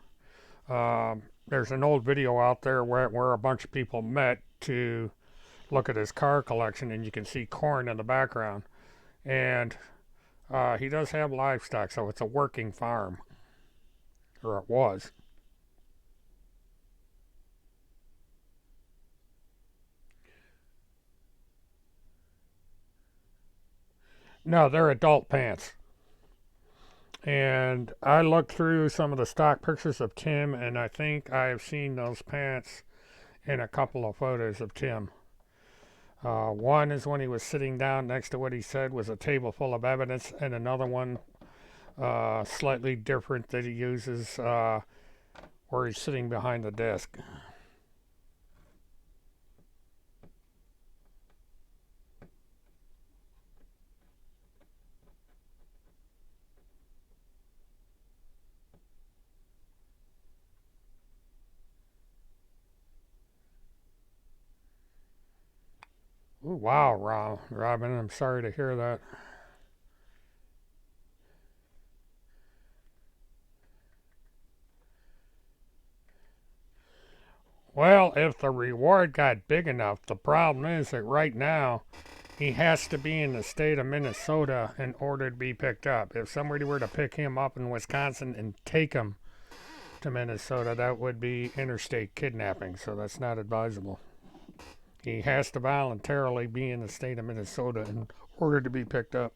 A: There's an old video out there where a bunch of people met to look at his car collection, and you can see corn in the background. And he does have livestock, so it's a working farm, or it was. No, they're adult pants. And I looked through some of the stock pictures of Tim, and I think I have seen those pants in a couple of photos of Tim. One is when he was sitting down next to what he said was a table full of evidence, and another one, slightly different, that he uses where he's sitting behind the desk. Ooh, wow, Robin, I'm sorry to hear that. Well, if the reward got big enough, the problem is that right now he has to be in the state of Minnesota in order to be picked up. If somebody were to pick him up in Wisconsin and take him to Minnesota, that would be interstate kidnapping, so that's not advisable. He has to voluntarily be in the state of Minnesota in order to be picked up.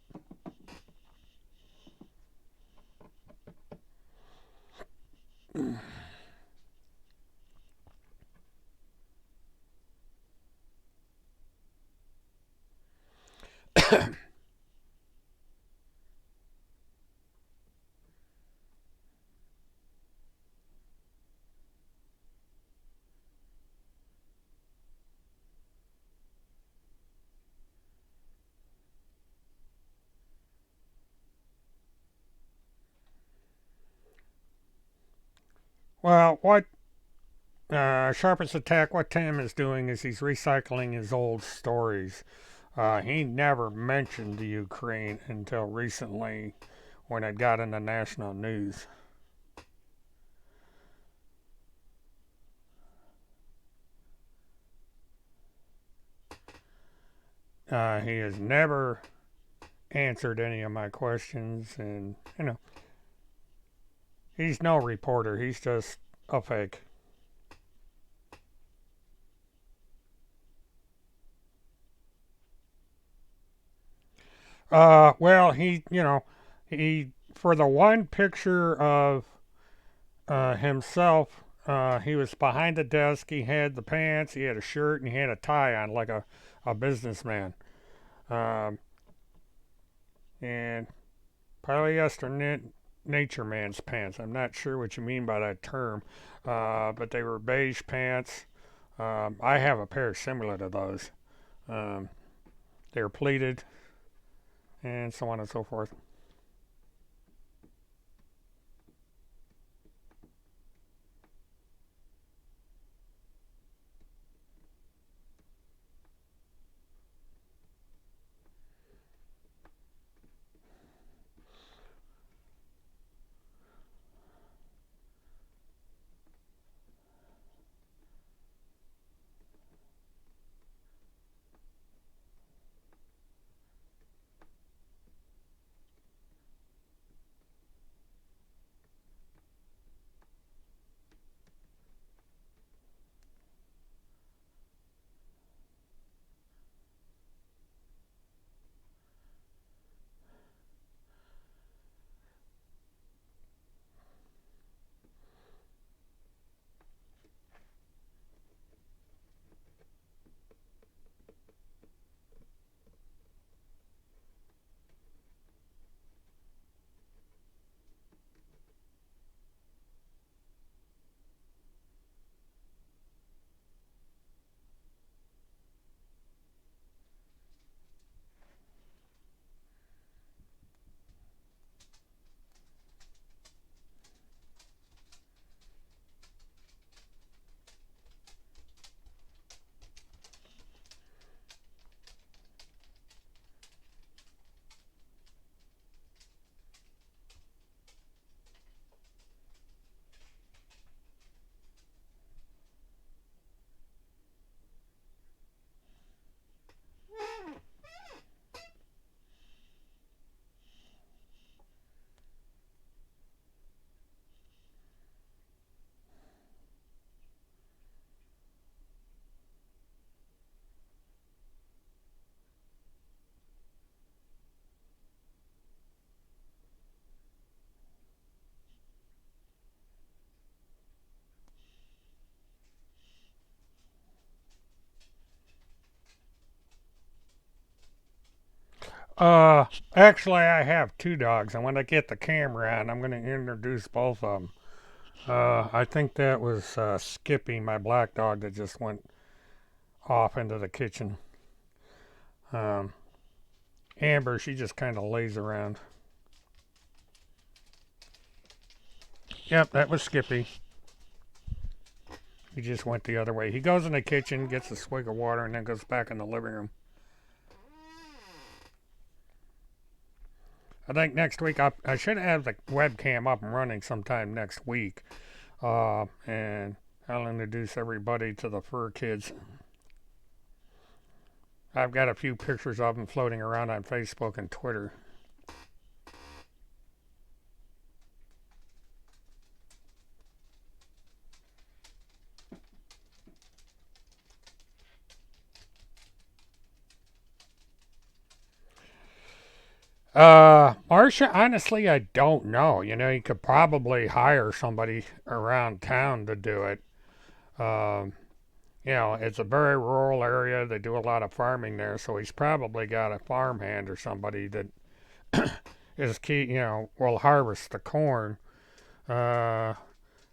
A: Well, what Sharpest Attack, what Tim is doing is he's recycling his old stories. He never mentioned the Ukraine until recently when it got in the national news. He has never answered any of my questions, and he's no reporter. He's just a fake. Well, he for the one picture of himself, he was behind the desk. He had the pants, he had a shirt, and he had a tie on like a businessman. Um, and polyester nature man's pants. I'm not sure what you mean by that term, but they were beige pants. I have a pair similar to those. Um, they're pleated and so on and so forth. Uh, Actually, I have two dogs, and when I get the camera on, I'm going to introduce both of them. I think that was Skippy, my black dog, that just went off into the kitchen. Um, Amber, she just kind of lays around. Yep, that was Skippy. He just went the other way. He goes in the kitchen, gets a swig of water, and then goes back in the living room. I think next week I should have the webcam up and running sometime next week. And I'll introduce everybody to the fur kids. I've got a few pictures of them floating around on Facebook and Twitter. Marcia, honestly, I don't know. You know, you could probably hire somebody around town to do it. Um, you know, it's a very rural area. They do a lot of farming there, so he's probably got a farmhand or somebody that is key. You know, will harvest the corn. Uh,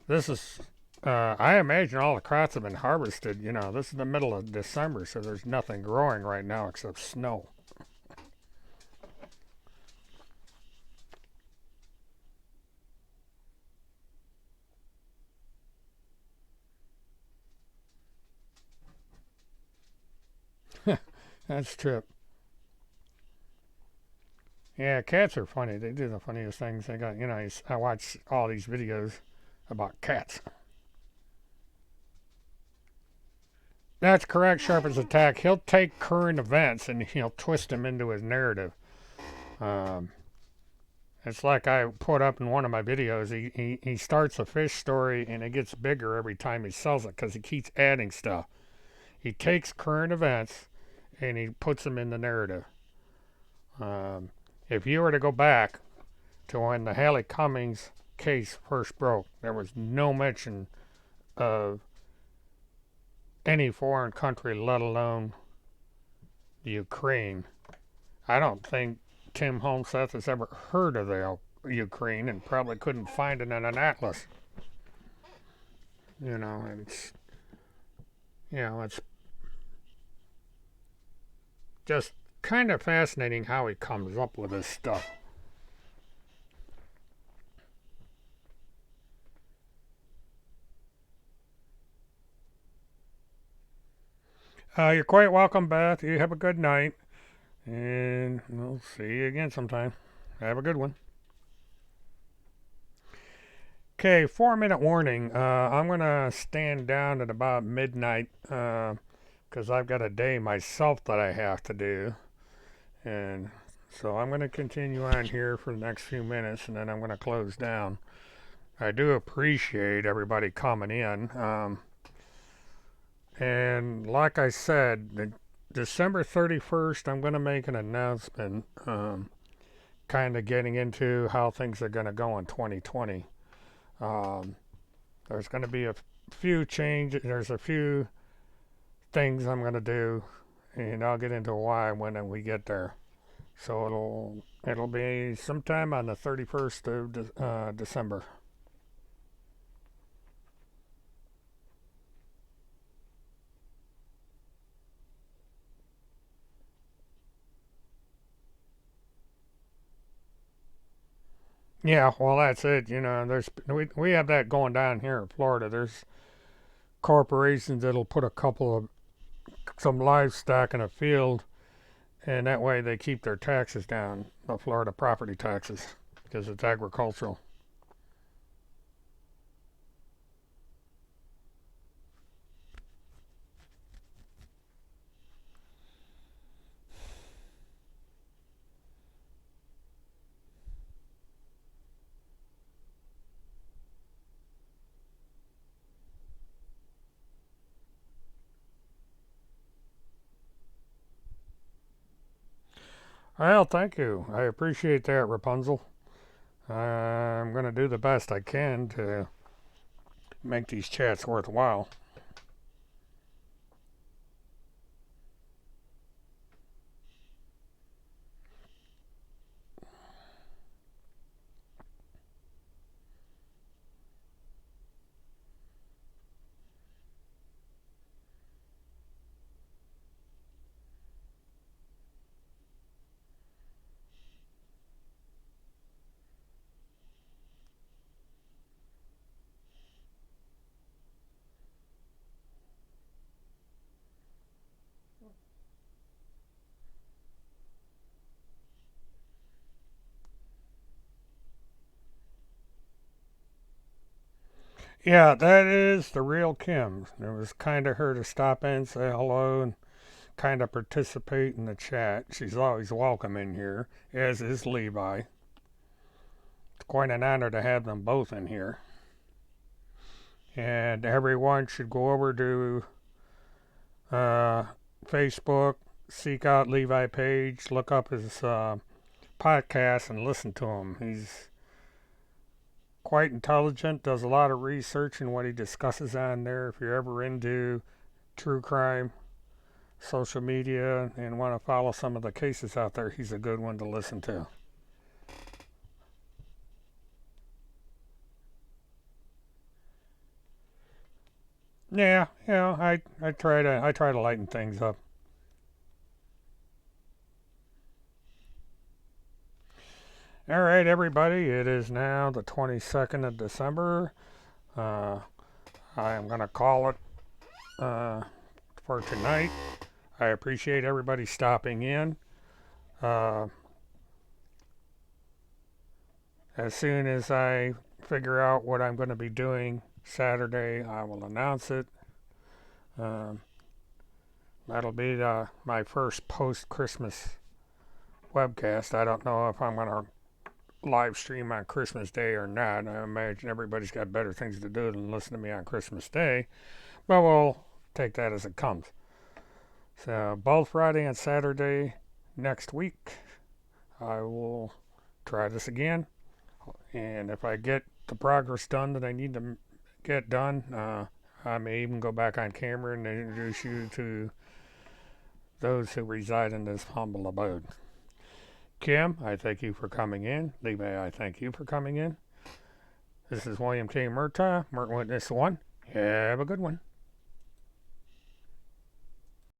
A: this is. I imagine all the crops have been harvested. You know, this is the middle of December, so there's nothing growing right now except snow. That's true. Yeah, cats are funny. They do the funniest things. They got, you know, I watch all these videos about cats. That's correct, Sharpen's attack. He'll take current events and he'll twist them into his narrative. Um, it's like I put up in one of my videos. He starts a fish story and it gets bigger every time he sells it because he keeps adding stuff. He takes current events and he puts them in the narrative. Um, if you were to go back to when the Hallie Cummings case first broke, there was no mention of any foreign country, let alone the Ukraine. I don't think Tim Holmseth has ever heard of the Ukraine and probably couldn't find it in an atlas. You know, it's it's just kind of fascinating how he comes up with this stuff. You're quite welcome, Beth. You have a good night, and we'll see you again sometime. Have a good one. Okay, 4 minute warning. I'm gonna stand down at about midnight because I've got a day myself that I have to do, and so I'm gonna continue on here for the next few minutes, and then I'm gonna close down. I do appreciate everybody coming in, and like I said, December 31st, I'm gonna make an announcement, kind of getting into how things are gonna go in 2020. Um, there's going to be a few changes. There's a few things I'm going to do, and I'll get into why when we get there. So it'll be sometime on the 31st of December. Yeah, well that's it. You know, we have that going down here in Florida. There's corporations that'll put a couple of some livestock in a field, and that way they keep their taxes down, the Florida property taxes, because it's agricultural. Well, thank you. I appreciate that, Rapunzel. I'm going to do the best I can to make these chats worthwhile. Yeah, that is the real Kim. It was kind of her to stop in, say hello, and kind of participate in the chat. She's always welcome in here, as is Levi. It's quite an honor to have them both in here. And everyone should go over to uh, Facebook, seek out Levi Page, look up his podcasts and listen to him. He's quite intelligent, does a lot of research in what he discusses on there. If you're ever into true crime, social media, and want to follow some of the cases out there, he's a good one to listen to. Yeah, I try to lighten things up. All right, everybody. It is now the 22nd of December. Uh, I am gonna call it uh, for tonight. I appreciate everybody stopping in. Uh, as soon as I figure out what I'm going to be doing Saturday, I will announce it. Um, that'll be my first post Christmas webcast. I don't know if I'm going to live stream on Christmas Day or not. I imagine everybody's got better things to do than listen to me on Christmas Day, but we'll take that as it comes. So, both Friday and Saturday next week, I will try this again. And if I get the progress done that I need to get done, I may even go back on camera and introduce you to those who reside in this humble abode. Kim, I thank you for coming in. Levi, I thank you for coming in. This is William K. Murtaugh, Mert Witness 1. Have a good one.